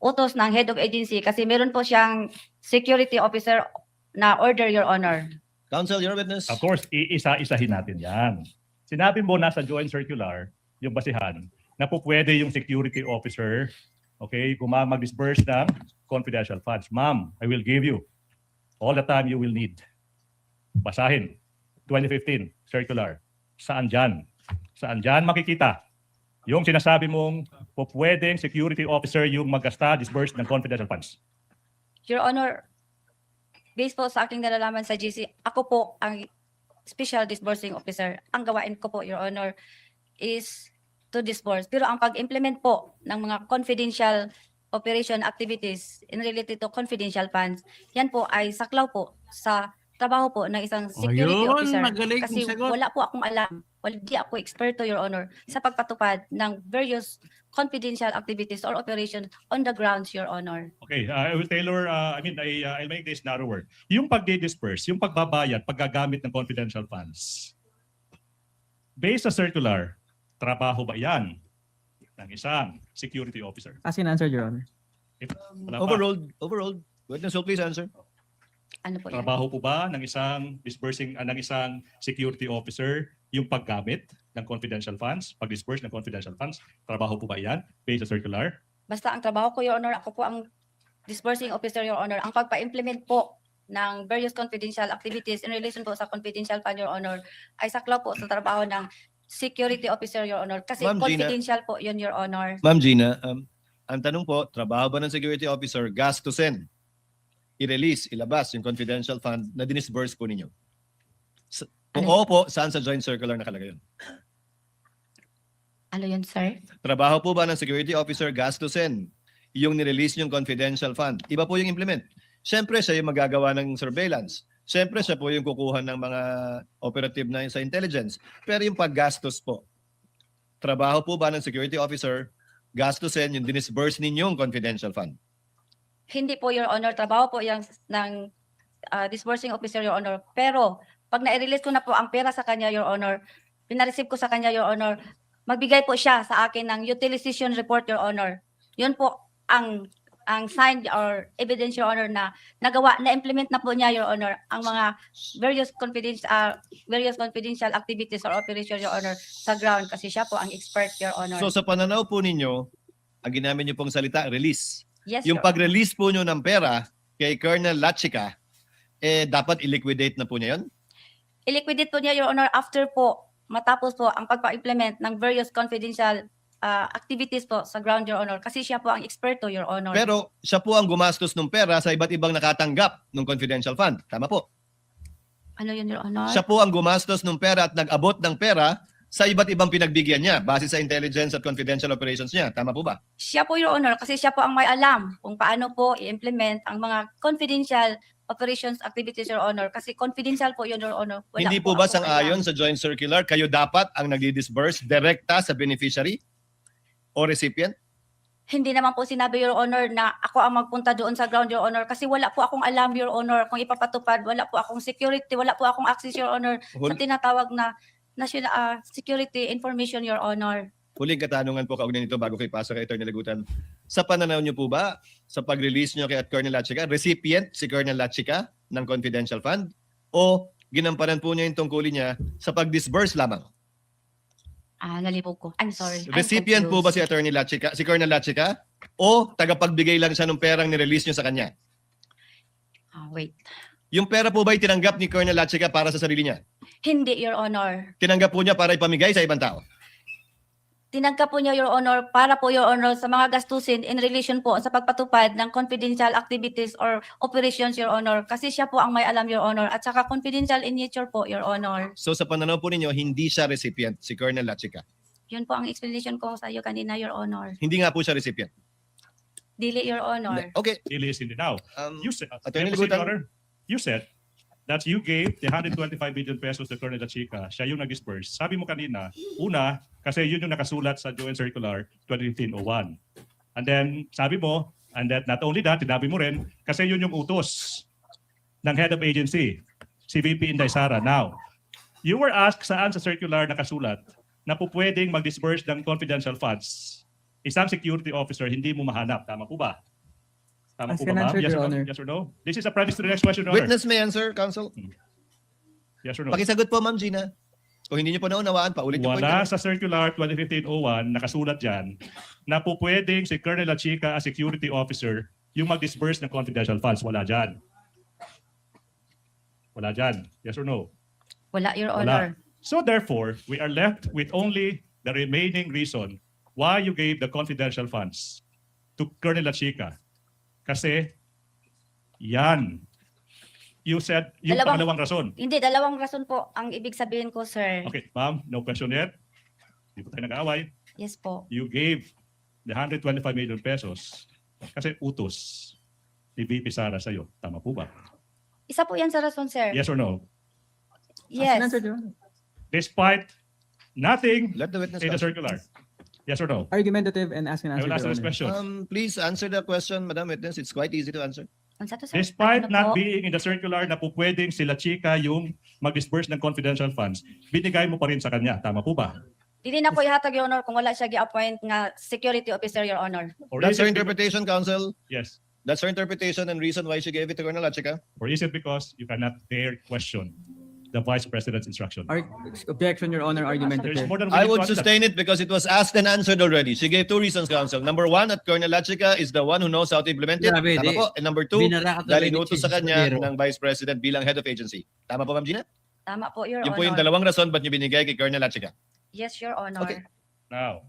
Speaker 6: utos ng head of agency kasi meron po siyang security officer na order, Your Honor.
Speaker 4: Counsel, your witness.
Speaker 5: Of course, iisa-isahin natin yan. Sinabi mo nasa Joint Circular, yung basihan, na po pwede yung security officer, okay, mag-disburse ng confidential funds. Ma'am, I will give you all the time you will need. Basahin. 2015 circular. Saan dyan? Saan dyan makikita Yung sinasabi mong pwedeng security officer yung magasta, disburse ng confidential funds.
Speaker 6: Your Honor, based po sa aking nalalaman sa GC, ako po ang special disbursing officer. Ang gawain ko po, Your Honor, is to disburse. Pero ang pag-implement po ng mga confidential operation activities in related to confidential funds, yan po ay saklaw po sa trabaho po ng isang security
Speaker 1: Ayun,
Speaker 6: officer.
Speaker 1: magaling
Speaker 6: Kasi
Speaker 1: ang sagot.
Speaker 6: wala po akong alam, di ako eksperto, Your Honor, sa pagpatupad ng various confidential activities or operations on the grounds, Your Honor.
Speaker 5: Okay, I will tailor, I'll make this narrower. Yung pag-disperse, yung pagbabayad, paggagamit ng confidential funds, based sa circular, trabaho ba yan ng isang security officer?
Speaker 7: As in answered, Your Honor.
Speaker 5: If, wala pa.
Speaker 4: Overruled. Witness, so please answer.
Speaker 6: Ano po yan?
Speaker 5: Trabaho po ba ng isang ng isang security officer yung paggamit ng confidential funds, pag-disperse ng confidential funds? Trabaho po ba yan based sa circular?
Speaker 6: Basta ang trabaho ko, Your Honor, ako po ang disbursing officer, Your Honor. Ang pagpa-implement po ng various confidential activities in relation po sa confidential fund, Your Honor, ay saklaw po sa trabaho ng security officer, Your Honor. Kasi
Speaker 4: Ma'am Gina.
Speaker 6: confidential po yun, Your Honor.
Speaker 4: Ma'am Gina, ang tanong po, trabaho ba ng security officer gastusin, i-release, ilabas yung confidential fund na dinisburse po ninyo? Kung oo po, saan sa joint circular nakalagay yun?
Speaker 6: Ano yun, sir?
Speaker 4: Trabaho po ba ng security officer gastusin yung nirelease yung confidential fund? Iba po yung implement. Siyempre, siya yung magagawa ng surveillance. Siyempre, siya po yung kukuha ng mga operative na sa intelligence. Pero yung paggastos po, trabaho po ba ng security officer gastusin yung dinisburse ninyong confidential fund?
Speaker 6: Hindi po, Your Honor. Trabaho po yung ng disbursing officer, Your Honor. Pero, pag na-release ko na po ang pera sa kanya, Your Honor, pinareceive ko sa kanya, Your Honor, magbigay po siya sa akin ng utilization report, Your Honor. Yun po ang signed or evidence, Your Honor, na nagawa, na-implement na po niya, Your Honor, ang mga various confidential activities or operations, Your Honor, sa ground kasi siya po ang expert, Your Honor.
Speaker 4: So sa pananaw po ninyo, ang ginamit niyo pong salita, release.
Speaker 6: Yes,
Speaker 4: Yung
Speaker 6: Your Honor.
Speaker 4: pag-release po nyo ng pera kay Colonel Lachica, dapat i-liquidate na po niya yun?
Speaker 6: I-liquidate po niya, Your Honor, after po, matapos po ang pagpa-implement ng various confidential activities po sa ground, Your Honor. Kasi siya po ang eksperto, Your Honor.
Speaker 4: Pero siya po ang gumastos ng pera sa iba't ibang nakatanggap ng confidential fund. Tama po.
Speaker 6: Ano yun, Your Honor?
Speaker 4: Siya po ang gumastos ng pera at nag-abot ng pera sa iba't ibang pinagbigyan niya base sa intelligence at confidential operations niya. Tama po ba?
Speaker 6: Siya po, Your Honor, kasi siya po ang may alam kung paano po i-implement ang mga confidential operations activities, Your Honor. Kasi confidential po yun, Your Honor. Wala
Speaker 4: Hindi po ba
Speaker 6: akong
Speaker 4: sang-ayon
Speaker 6: alam.
Speaker 4: sa joint circular, kayo dapat ang nagdi-disburse direkta sa beneficiary o recipient?
Speaker 6: Hindi naman po sinabi, Your Honor, na ako ang magpunta doon sa ground, Your Honor. Kasi wala po akong alam, Your Honor, kung ipapatupad. Wala po akong security, wala po akong access, Your Honor, sa tinatawag na national security information, Your Honor.
Speaker 4: Huling katanungan po kaugnay nito bago kayo pasok kay Atty. Lagutan. Sa pananaw niyo po ba, sa pag-release niyo kay Colonel Lachica, recipient si Colonel Lachica ng confidential fund o ginampanan po niya yung tungkulin niya sa pag-disburse lamang?
Speaker 6: Nalibog ko. I'm sorry. I'm
Speaker 4: Recipient po ba
Speaker 6: confused.
Speaker 4: si Colonel Lachica o tagapagbigay lang siya ng perang nirelease niyo sa kanya?
Speaker 6: Wait.
Speaker 4: Yung pera po ba tinanggap ni Colonel Lachica para sa sarili niya?
Speaker 6: Hindi, Your Honor.
Speaker 4: Tinanggap po niya para ipamigay sa ibang tao?
Speaker 6: Tinanggap po niya, Your Honor, para po, Your Honor, sa mga gastusin in relation po sa pagpatupad ng confidential activities or operations, Your Honor. Kasi siya po ang may alam, Your Honor. At saka confidential in nature po, Your Honor.
Speaker 4: So sa pananaw po ninyo, hindi siya recipient, si Colonel Lachica.
Speaker 6: Yun po ang explanation ko sa iyo kanina, Your Honor.
Speaker 4: Hindi nga po siya recipient.
Speaker 6: Dili, Your Honor.
Speaker 4: Okay.
Speaker 5: Listen now. You said,
Speaker 4: Attorney
Speaker 5: Your
Speaker 4: Lagutan.
Speaker 5: Honor, you said that you gave the 125 billion pesos to Colonel Lachica. Siya yung nag-disperse. Sabi mo kanina, una, kasi yun yung nakasulat sa Joint Circular 2015-01. And then, sabi mo, and that not only that, sinabi mo rin, kasi yun yung utos ng head of agency, si VP Inday Sara. Now, you were asked saan sa circular nakasulat na po pwedeng mag-disperse ng confidential funds. Isang security officer, hindi mo mahanap. Tama po ba? Tama
Speaker 7: As
Speaker 5: po
Speaker 7: can
Speaker 5: ba, ma'am?
Speaker 7: answer,
Speaker 5: Yes
Speaker 7: Your
Speaker 5: or no?
Speaker 7: Honor.
Speaker 5: Yes or no? This is a preface to the next question, Your Honor.
Speaker 4: Witness may answer, counsel.
Speaker 5: Yes or no?
Speaker 4: Pakisagot po, Ma'am Gina. Kung hindi niyo po naunawaan, paulit niyo po.
Speaker 5: Wala sa Circular 2015-01, nakasulat dyan, na po pwedeng si Colonel Lachica as security officer yung mag-disburse ng confidential funds. Wala dyan. Wala dyan. Yes or no?
Speaker 6: Wala, Your
Speaker 5: Wala.
Speaker 6: Honor.
Speaker 5: So therefore, we are left with only the remaining reason why you gave the confidential funds to Colonel Lachica. Kasi yan. You said yung pangalawang rason.
Speaker 6: Hindi, dalawang rason po ang ibig sabihin ko, sir.
Speaker 5: Okay, ma'am, no question yet. Hindi po tayo nag-aaway.
Speaker 6: Yes po.
Speaker 5: You gave the 125 million pesos kasi utos ni VP Sara sa'yo. Tama po ba?
Speaker 6: Isa po yan sa rason, sir.
Speaker 5: Yes or no?
Speaker 6: Yes.
Speaker 7: Answer, Your Honor.
Speaker 5: Despite nothing
Speaker 4: Let the witness
Speaker 5: in the
Speaker 4: answer.
Speaker 5: circular. Yes or no?
Speaker 7: Argumentative and ask and
Speaker 5: I
Speaker 7: answer,
Speaker 5: will answer
Speaker 7: Your
Speaker 5: this
Speaker 7: Honor.
Speaker 5: question.
Speaker 4: Please answer the question, Madam Witness. It's quite easy to answer.
Speaker 6: Unsa to, sir?
Speaker 5: Despite
Speaker 6: Ano
Speaker 5: not
Speaker 6: po?
Speaker 5: being in the circular na po pwedeng sila Chika yung mag-disburse ng confidential funds, binigay mo pa rin sa kanya. Tama po ba?
Speaker 6: Dili na ko ihatag, Your Honor, kung wala siya gi-appoint nga security officer, Your Honor.
Speaker 5: Or
Speaker 4: That's
Speaker 5: is
Speaker 4: her
Speaker 5: it
Speaker 4: interpretation, counsel.
Speaker 5: Yes.
Speaker 4: That's her interpretation and reason why she gave it to Colonel Lachica.
Speaker 5: Or is it because you cannot dare question the Vice President's instruction?
Speaker 7: Objection, Your Honor,
Speaker 5: There is
Speaker 7: argumentative.
Speaker 5: more than
Speaker 4: I
Speaker 5: willing
Speaker 4: would
Speaker 5: to answer that.
Speaker 4: sustain it because it was asked and answered already. She gave two reasons, counsel. Number one, that Colonel Lachica is the one who knows how to implement it.
Speaker 1: Grabe,
Speaker 4: Tama
Speaker 1: di.
Speaker 4: po. And number two,
Speaker 1: Binara ka
Speaker 4: dahil
Speaker 1: talaga
Speaker 4: inutos
Speaker 1: ni
Speaker 4: sa kanya
Speaker 1: Escudero.
Speaker 4: ng Vice President bilang head of agency. Tama po, Ma'am Gina?
Speaker 6: Tama po, Your
Speaker 4: Yun po yung
Speaker 6: Honor.
Speaker 4: dalawang rason ba't niyo binigay kay Colonel Lachica.
Speaker 6: Yes, Your Honor.
Speaker 4: Okay.
Speaker 5: Now,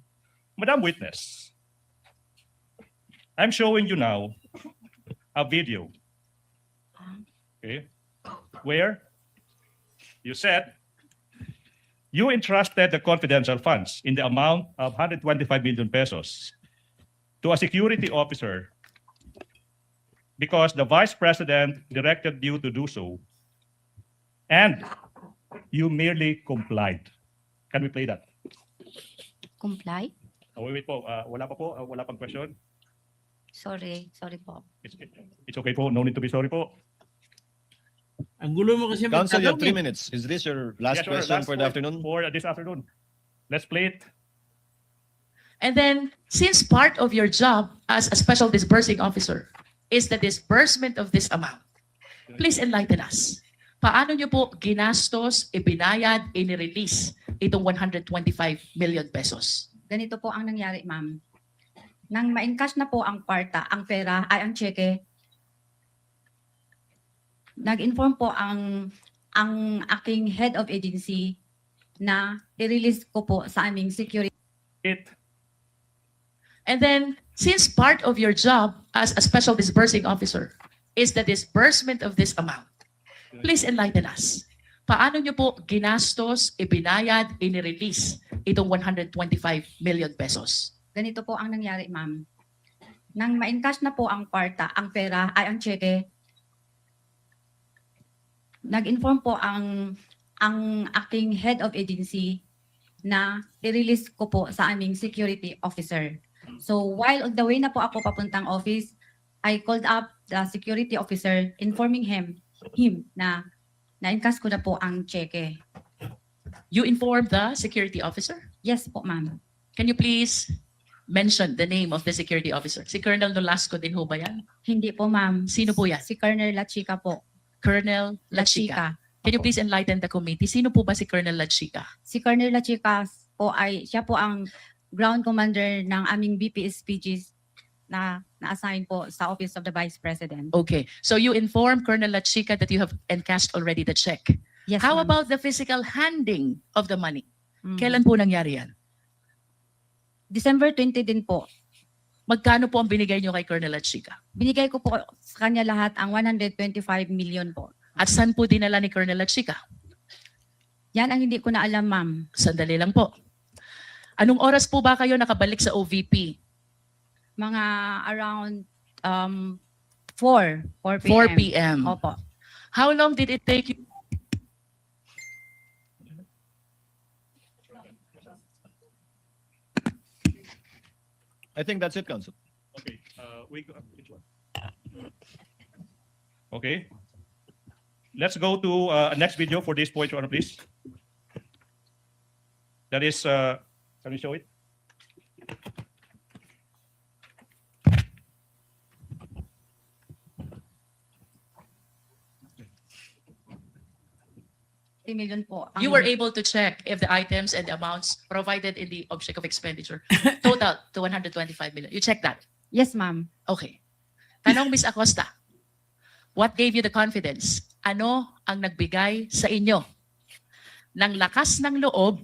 Speaker 5: Madam Witness, I'm showing you now a video, okay, where you said you entrusted the confidential funds in the amount of 125 million pesos to a security officer because the Vice President directed you to do so, and you merely complied. Can we play that?
Speaker 6: Comply?
Speaker 5: Oh, wait po. Wala pa po. Wala pang question.
Speaker 6: Sorry po.
Speaker 5: It's okay po. No need to be sorry po.
Speaker 1: Ang gulo mo kasi
Speaker 4: Counsel, you have 3
Speaker 1: magtanong eh.
Speaker 4: minutes. Is this your last
Speaker 5: Yes, sir.
Speaker 4: question
Speaker 5: Last
Speaker 4: for the
Speaker 5: word
Speaker 4: afternoon?
Speaker 5: For this afternoon. Let's play it.
Speaker 8: And then, since part of your job as a special disbursing officer is the disbursement of this amount, please enlighten us. Paano nyo po ginastos, ibinayad, inirelease itong 125 million pesos?
Speaker 6: Ganito po ang nangyari, ma'am. Nang ma-encash na po ang parta, ang pera, ay ang cheque, nag-inform po ang aking head of agency na i-release ko po sa aming security.
Speaker 8: And then, since part of your job as a special disbursing officer is the disbursement of this amount, please enlighten us. Paano nyo po ginastos, ibinayad, inirelease itong 125 million pesos?
Speaker 6: Ganito po ang nangyari, ma'am. Nang ma-encash na po ang parta, ang pera, ay ang cheque, nag-inform po ang aking head of agency na i-release ko po sa aming security officer. So while on the way na po ako papuntang office, I called up the security officer informing him na na-encash ko na po ang cheque.
Speaker 8: You informed the security officer?
Speaker 6: Yes po, ma'am.
Speaker 8: Can you please mention the name of the security officer? Si Colonel Nolasco din ho ba yan?
Speaker 6: Hindi po, ma'am.
Speaker 8: Sino po yan?
Speaker 6: Si Colonel Lachica po.
Speaker 8: Colonel Lachica. Can you
Speaker 6: Opo.
Speaker 8: please enlighten the committee? Sino po ba si Colonel Lachica?
Speaker 6: Si Colonel Lachica po siya po ang ground commander ng aming BPSPGs na na-assign po sa Office of the Vice President.
Speaker 8: Okay. So you informed Colonel Lachica that you have encashed already the check.
Speaker 6: Yes,
Speaker 8: How
Speaker 6: ma'am.
Speaker 8: about the physical handing of the money?
Speaker 6: Mm.
Speaker 8: Kailan po nangyari yan?
Speaker 6: December 20 din po.
Speaker 8: Magkano po ang binigay nyo kay Colonel Lachica?
Speaker 6: Binigay ko po sa kanya lahat ang 125 million po.
Speaker 8: At saan po dinala ni Colonel Lachica?
Speaker 6: Yan ang hindi ko na alam, ma'am.
Speaker 8: Sandali lang po. Anong oras po ba kayo nakabalik sa OVP?
Speaker 6: Mga around 4 p.m.
Speaker 8: 4 p.m.
Speaker 6: Opo.
Speaker 8: How long did it take you?
Speaker 4: I think that's it, counsel.
Speaker 5: Okay. We go. Which one? Okay. Let's go to next video for this point, Your Honor, please. That is, can we show it?
Speaker 6: Million po. ang-
Speaker 8: You were able to check if the items and the amounts provided in the object of expenditure total to 125 million. You checked that?
Speaker 6: Yes, ma'am.
Speaker 8: Okay. Tanong, Ms. Acosta, what gave you the confidence? Ano ang nagbigay sa inyo ng lakas ng loob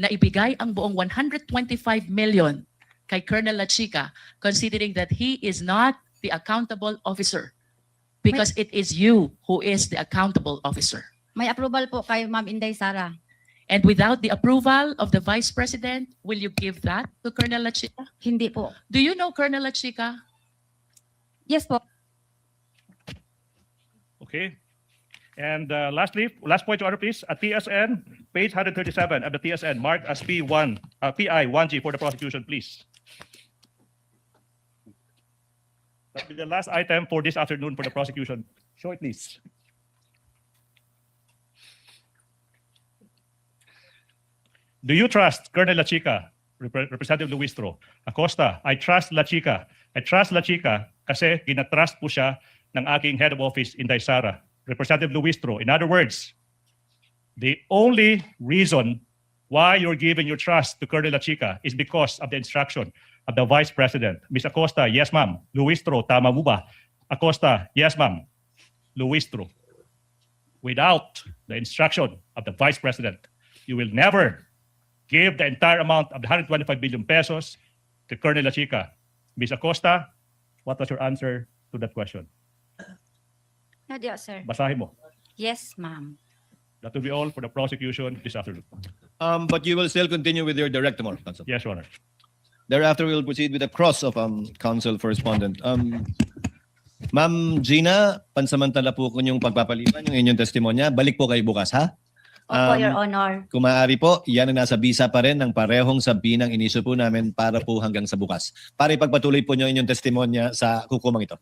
Speaker 8: na ibigay ang buong 125 million kay Colonel La Chica, considering that he is not the accountable officer because it is you who is the accountable officer.
Speaker 6: May approval po kay Ma'am Inday Sara.
Speaker 8: And without the approval of the Vice President, will you give that to Colonel La Chica?
Speaker 6: Hindi po.
Speaker 8: Do you know Colonel La Chica?
Speaker 6: Yes po.
Speaker 5: Okay. And lastly, last point to order, please. At TSN, page 137 of the TSN, marked as P1, PI 1G for the prosecution, please. That will be the last item for this afternoon for the prosecution. Show it, please. Do you trust Colonel La Chica, Representative Luistro Acosta? I trust La Chica. I trust La Chica kasi ginatrust po siya ng aking head of office, Inday Sara. Representative Luistro. In other words, the only reason why you're giving your trust to Colonel La Chica is because of the instruction of the Vice President. Ms. Acosta, yes ma'am. Luistro, tama mo ba? Acosta, yes ma'am. Luistro. Without the instruction of the Vice President, you will never give the entire amount of the 125 billion pesos to Colonel La Chica. Ms. Acosta, what was your answer to that question?
Speaker 6: Nadia, sir.
Speaker 5: Basahin mo.
Speaker 6: Yes, ma'am.
Speaker 5: That will be all for the prosecution this afternoon.
Speaker 4: But you will still continue with your direct tomorrow, Counsel.
Speaker 5: Yes, Your Honor.
Speaker 4: Thereafter, we will proceed with the cross of counsel for respondent. Ma'am Gina, pansamantala po kung yung pagpapaliban, yung inyong testimonya, balik po kayo bukas, ha?
Speaker 6: Opo, Your Honor.
Speaker 4: Kung maaari po, yan ang nasa visa pa rin ng parehong sabinang iniso po namin para po hanggang sa bukas. Para ipagpatuloy po nyo inyong testimonya sa hukumang ito.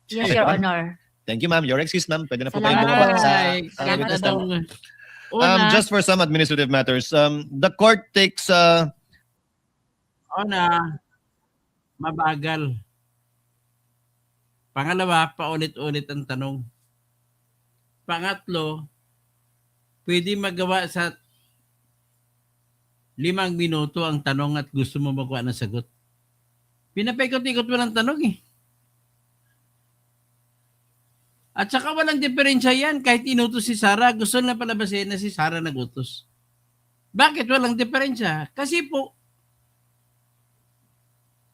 Speaker 6: Yes, Your Honor.
Speaker 4: Thank you, ma'am. Your excuse, ma'am. Pwede na po
Speaker 6: Salamat.
Speaker 4: kayo bumaba sa
Speaker 1: Ay,
Speaker 6: Salamat
Speaker 4: witness
Speaker 6: po.
Speaker 4: stand.
Speaker 1: Una,
Speaker 4: Just for some administrative matters, the court takes
Speaker 1: mabagal. Pangalawa, paulit-ulit ang tanong. Pangatlo, pwede magawa sa 5 minuto ang tanong at gusto mo magawa ng sagot. Pinapaikot-ikot mo ng tanong eh. At saka walang diferensya yan. Kahit inutos si Sara, gusto na palabasin na si Sara nagutos. Bakit walang diferensya? Kasi po,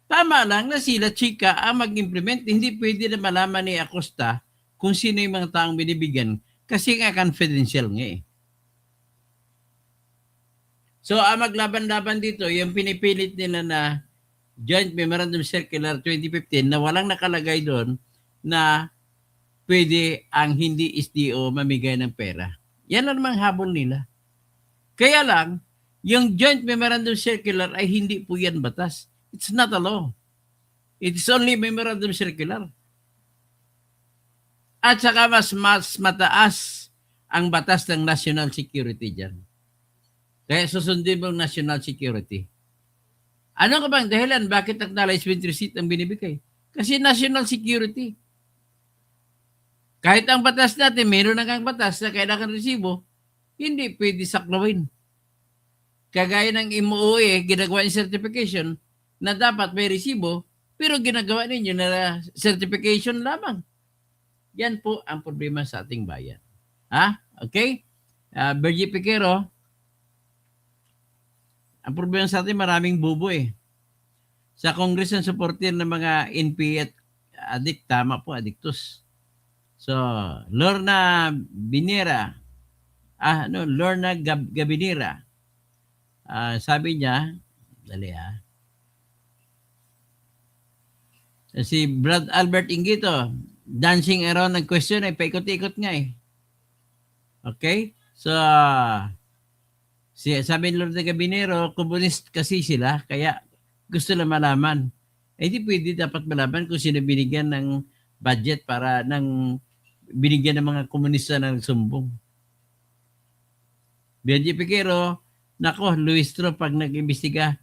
Speaker 1: tama lang na sila chika ang mag-implement. Hindi pwede na malaman ni Acosta kung sino yung mga taong binibigyan kasi nga confidential nga eh. So, ang maglaban-laban dito, yung pinipilit nila na Joint Memorandum Circular 2015 na walang nakalagay doon na pwede ang hindi SDO mamigay ng pera. Yan ang namang habol nila. Kaya lang, yung Joint Memorandum Circular ay hindi po yan batas. It's not a law. It's only Memorandum Circular. At saka mas mataas ang batas ng national security dyan. Kaya susundin mo ang national security. Ano ka bang dahilan? Bakit acknowledgement receipt ang binibigay? Kasi national security. Kahit ang batas natin, meron na kang batas na kailangan resibo, hindi pwede saklawin. Kagaya ng MOE, ginagawa yung certification na dapat may resibo, pero ginagawa ninyo na certification lamang. Yan po ang problema sa ating bayan. Ha? Okay? Bergie Piquero, ang problema sa atin, maraming bubo eh. Sa Congress ang supporter ng mga NPA at addict, tama po, addictus. So, Lorna Binera, Lorna Gabinera, sabi niya, dali si Brad Albert Ingito, dancing around ng question ay paikot-ikot nga eh. Okay? So, sabi ni Lorna Gabinero, komunist kasi sila, kaya gusto na malaman. Hindi pwede dapat malaman kung sino binigyan ng budget para binigyan ng mga komunista na nagsumbong. Benji Piquero, nako, Luistro, pag nag-imbestiga,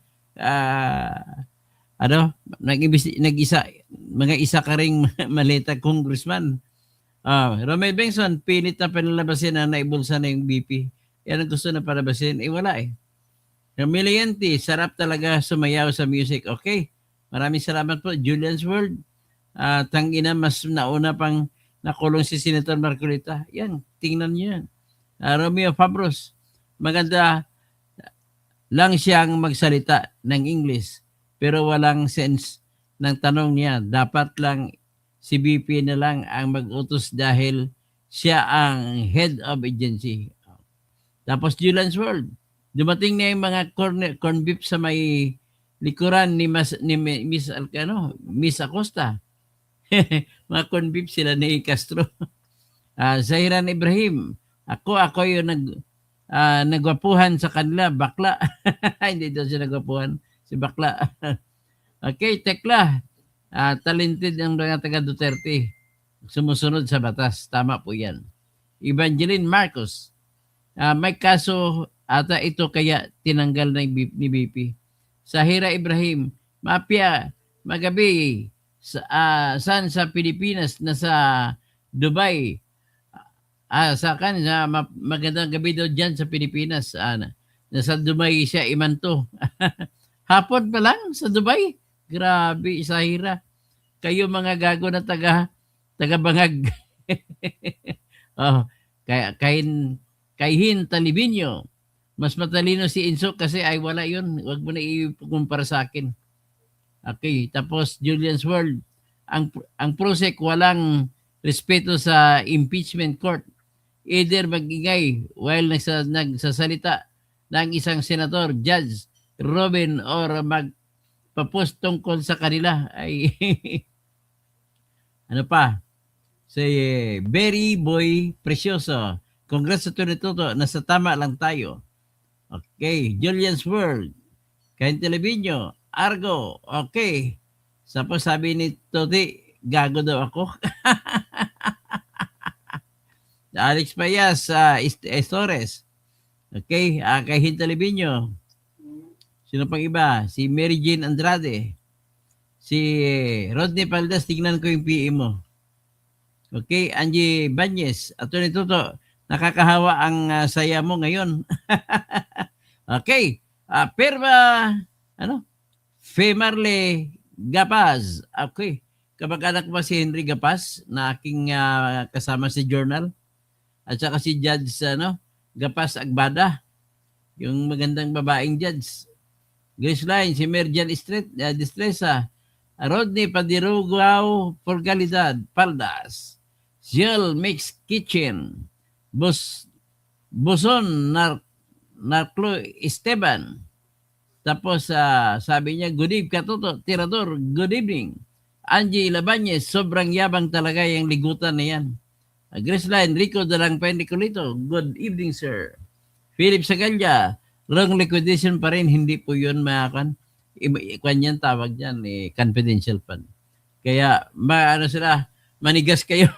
Speaker 1: mga isa ka ring malita congressman. Romel Bengson, pilit na panalabasin na naibulsa na yung BP. Yan ang gusto na palabasin. Wala eh. Romelianti, sarap talaga sumayaw sa music. Okay. Maraming salamat po. Julian's World. Tangina, mas nauna pang nakulong si Senator Marcolita. Yan, tingnan niyo yan. Romeo Fabros, maganda. lang siyang magsalita ng English pero walang sense ng tanong niya. Dapat lang si VP na lang ang mag-utos dahil siya ang head of agency. Tapos Julian's World, dumating na yung mga corn beef sa may likuran ni Miss Acosta. Mga corn beef sila ni Castro. Zahiran Ibrahim, ako yung nagwapuhan sa kanila, bakla. Hindi daw siya nagwapuhan, si bakla. Okay, Tekla, talented ang mga taga Duterte. Sumusunod sa batas, tama po yan. Evangeline Marcos, may kaso ata ito kaya tinanggal ni BP. Zahira Ibrahim, mafia, magabi, saan sa Pilipinas, nasa Dubai, sa magandang gabi daw dyan sa Pilipinas. Nasa Dubai siya imanto. Hapon pa lang sa Dubai. Grabe, Zahira. Kayo mga gago na taga-bangag. Kayhin Talibinyo. Mas matalino si Inso kasi ay wala yun. Huwag mo na ikumpara sa akin. Okay, tapos Julian's World. Ang prosek walang respeto sa impeachment court. Either magingay while nagsasalita ng isang senator, judge, Robin, or magpapost tungkol sa kanila. Ay, ano pa? Si Berry Boy Precioso. Congrats sa Toto, nasa tama lang tayo. Okay, Julian's World. Kain Televino, Argo, okay. Tapos sabi ni Toti, gago daw ako. Alex Payas, Estores. Okay, kay Hintalibinyo. Sino pang iba? Si Mary Jane Andrade. Si Rodney Paldas, tignan ko yung PE mo. Okay, Angie Banyes. Atty. Toto, nakakahawa ang saya mo ngayon. Okay, Femarle Gapaz. Okay, kamag-anak ba si Henry Gapaz na aking kasama sa journal? At saka si Judge Gapaz Agbada, yung magandang babaeng judge. Grace Line, si Merjan Distresa, Rodney Padirugao Porgalidad Paldas, Jill Mix Kitchen, Boson Narclo Esteban. Tapos sabi niya, good evening Katoto, Tirador, good evening. Angie Labanez, sobrang yabang talaga yung ligutan na yan. Grace Line, Rico Dalangpen Nicolito, good evening sir. Philip Sagalla, long liquidation pa rin, hindi po yun kwan yan tawag dyan, confidential fund. Kaya, manigas kayo.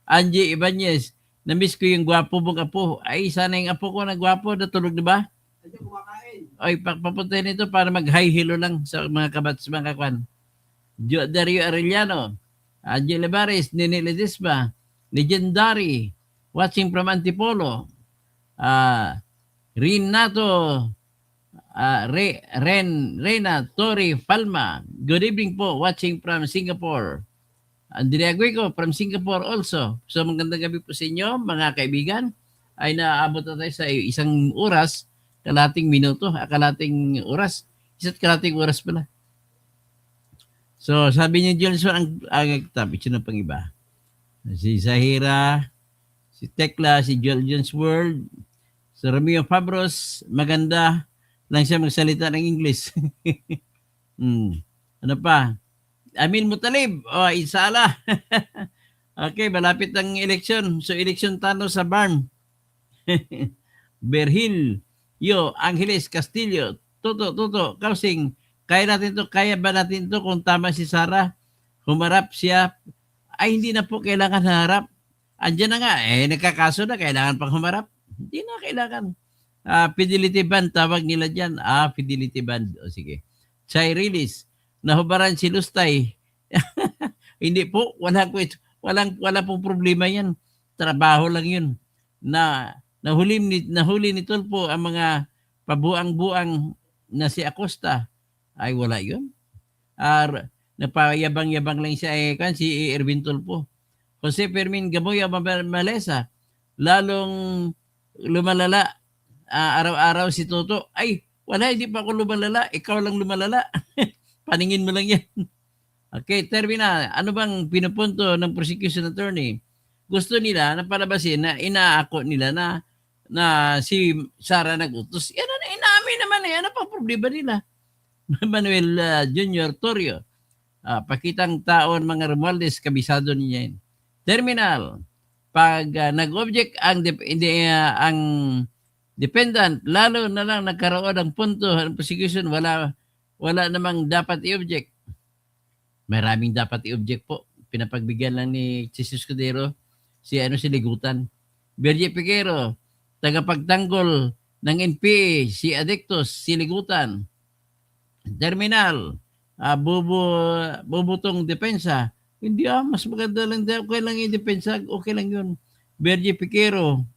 Speaker 1: Angie Ibanez, na-miss ko yung gwapo mong apo. Ay, sana yung apo ko na gwapo, natulog na ba? Ay, papuntahin ito para mag-high hilo lang sa mga kabats, mga kakwan. Dario Arellano, Angie Lebares, Nini Ledesma, Legendary, watching from Antipolo, Renato, Rena, Tori, Palma, good evening po, watching from Singapore. Andrea Guico from Singapore also. So magandang gabi po sa inyo, mga kaibigan. Ay naabot na tayo sa isang oras, kalating minuto, kalating oras, isa't kalating oras pala. So sabi niyo, Johnson, ang tabi, sino pang iba? Si Zahira, si Tekla, si John's World, si Romeo Fabros, maganda lang siya magsalita ng English. Ano pa? Amin Mutalib, Isala. Okay, malapit ang eleksyon. So, eleksyon tano sa barn. Berhil, Angeles, Castillo, Toto, Kausing, kaya ba natin to kung tama si Sara? Humarap siya. Ay, hindi na po kailangan harap. Andiyan na nga, nagkakaso na, kailangan pang humarap. Hindi na kailangan. Fidelity band, tawag nila dyan. Fidelity band. O sige. Chai release. Nahubaran si Lustay. Hindi po, wala pong problema yan. Trabaho lang yun. Nahuli ni Tulpo ang mga pabuang-buang na si Acosta. Ay, wala yun. Napayabang-yabang lang siya si Erwin Tulpo. Jose Fermin Gaboya Malesa, lalong lumalala araw-araw si Toto. Ay, Wala, hindi pa ako lumalala. Ikaw lang lumalala. Paningin mo lang yan. Okay, termina. Ano bang pinupunto ng prosecution attorney? Gusto nila na palabasin na inaako nila na si Sara nag-utos. Yan na, inamin naman eh. Ano pang problema nila? Manuel Junior Torrio. Pakitang taon mga Romualdez, kabisado niya yun. Terminal. Pag nag-object ang dependent, lalo na lang nagkaroon ng punto ng prosecution, wala namang dapat i-object. Maraming dapat i-object po. Pinapagbigyan lang ni Jesus Escudero si Ligutan. Bergie Piquero, tagapagtanggol ng NPA, si Adictos, si Ligutan. Terminal, bubutong depensa. Hindi mas maganda lang. Okay lang yung depensa, okay lang yun. Bergie Piquero,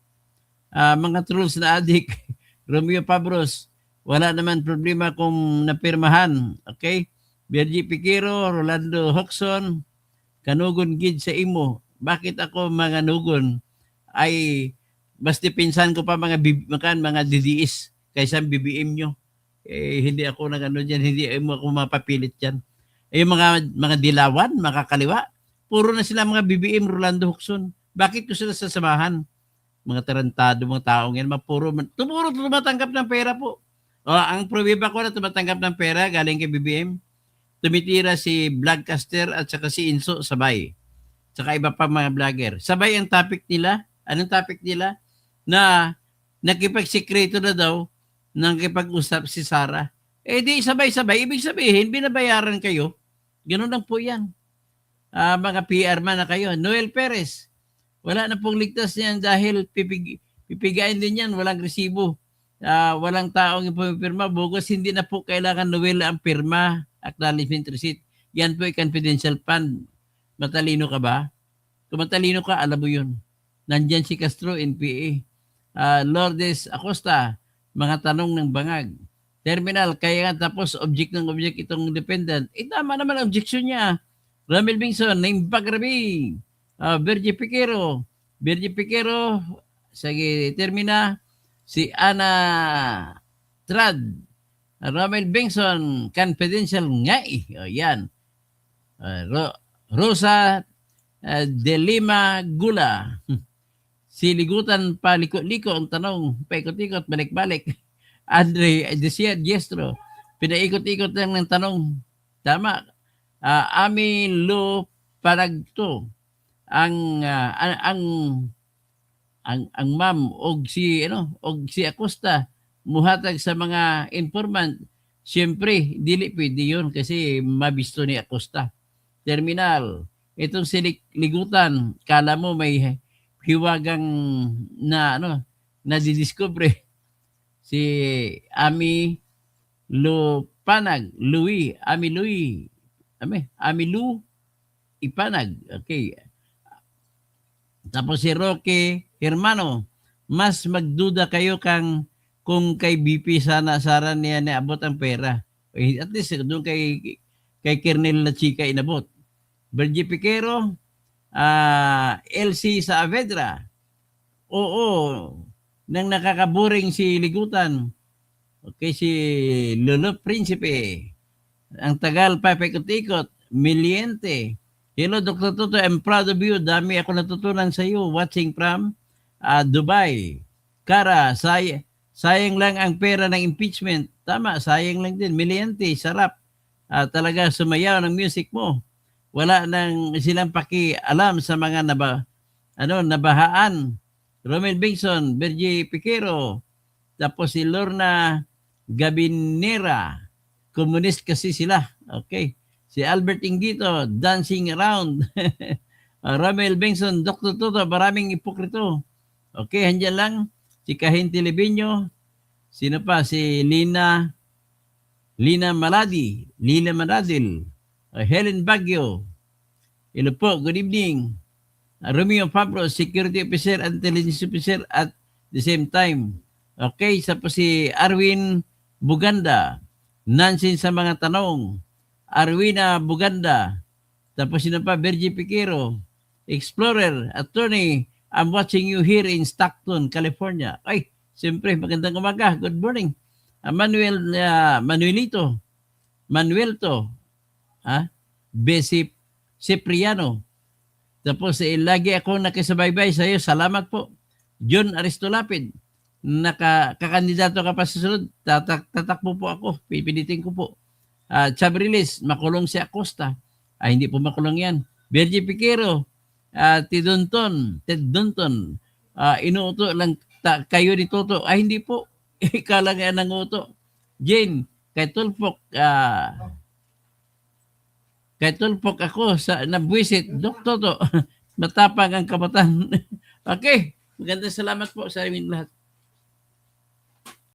Speaker 1: mga trolls na adik, Romeo Pabros, wala naman problema kung napirmahan. Okay? Bergie Piquero, Rolando Hoxon, kanugon gid sa imo. Bakit ako mga nugon ay mas dipinsan ko pa mga DDS kaysa BBM nyo. Hindi ako dyan, hindi mo ako mapapilit dyan. Yung mga dilawan, mga kaliwa, puro na sila mga BBM, Rolando Hoxon. Bakit ko sila sasamahan? Mga tarantado, mga taong yan, tumatanggap ng pera po. Ang pruweba ko na tumatanggap ng pera galing kay BBM, tumitira si Vlogcaster at saka si Inso sabay. Saka iba pa mga vlogger. Sabay ang topic nila. Anong topic nila? Na nakipagsikreto na daw nakipag-usap si Sara. Di sabay-sabay. Ibig sabihin, binabayaran kayo. Ganun lang po yan. Mga PR man na kayo. Noel Perez, wala na pong ligtas niyan dahil pipigain din yan. Walang resibo. Walang taong ipumipirma. Bugos, hindi na po kailangan Noel ang pirma. Acknowledgement receipt. Yan po ay confidential fund. Matalino ka ba? Kung matalino ka, alam mo yun. Nandyan si Castro, NPA. Lourdes Acosta, mga tanong ng bangag. Terminal, kaya nga tapos object ng object itong dependent. Tama naman ang objection niya. Ramil Bingson, name paggrabi. Bergie Piquero, sige, termina. Si Ana Trad, Ramil Bingson, confidential nga eh. Yan. Rosa de Lima Gula. Si Ligutan paliko-liko ang tanong, paikot-ikot, balik-balik. Andre Desia Diestro, pinaikot-ikot lang ng tanong. Tama. Ami Lo Paragto, ang ma'am og si Acosta muhatag sa mga informant. Siyempre, dili pwede yun kasi mabisto ni Acosta. Terminal, itong si Ligutan, kala mo may hiwagang na didiscover. Si Ami Lupanag, Ami Lu Ipanag. Okay. Tapos si Roque Hermano, mas magduda kayo kung kay BP sana Sara niya naabot ang pera. At least doon kay Kernel na chika inabot. Bergie Piquero, LC Saavedra. Oo, nang nakakaburing si Ligutan. Okay, si Lolo Principe. Ang tagal pa paikot-ikot. Miliente. Hello, Dr. Toto. I'm proud of you. Dami ako natutunan sa iyo watching from Dubai. Kara, sayang lang ang pera ng impeachment. Tama, sayang lang din. Miliente, sarap. Talaga sumayaw ng music mo. Wala nang silang pakialam sa mga nabahaan. Romel Bingson, Bergie Piquero, tapos si Lorna Gabinera, komunist kasi sila. Okay. Si Albert Ingito, dancing around. Romel Bingson, Dr. Toto, maraming ipokrito. Okay, handyan lang. Si Kahin Tilibinyo, sino pa? Si Lina Maradil, Helen Baguio. Hello po, good evening. Romeo Pablo, security officer and intelligence officer at the same time. Okay, sa po si Arwin Buganda, Nansin sa mga tanong. Arwina Buganda, tapos sino pa? Bergie Piquero, Explorer, Attorney, I'm watching you here in Stockton, California. Ay, siyempre, magandang umaga. Good morning. Manuelito, Besi Cipriano. Tapos lagi ako nakisubaybay sa iyo. Salamat po. John Aristolapid, kakandidato ka pa sa sunod. Tatakbo po ako. Pipilitin ko po. Chabrilis, makulong si Acosta. Hindi po makulong yan. Bergie Piquero, Ted Dunton, inuuto lang kayo ni Toto. Hindi po. Ikaw lang yan ang uto. Jane, kay Tulfok ako sa nabwisit. Dok Toto, matapang ang kabataan. Okay, magandang salamat po sa aming lahat.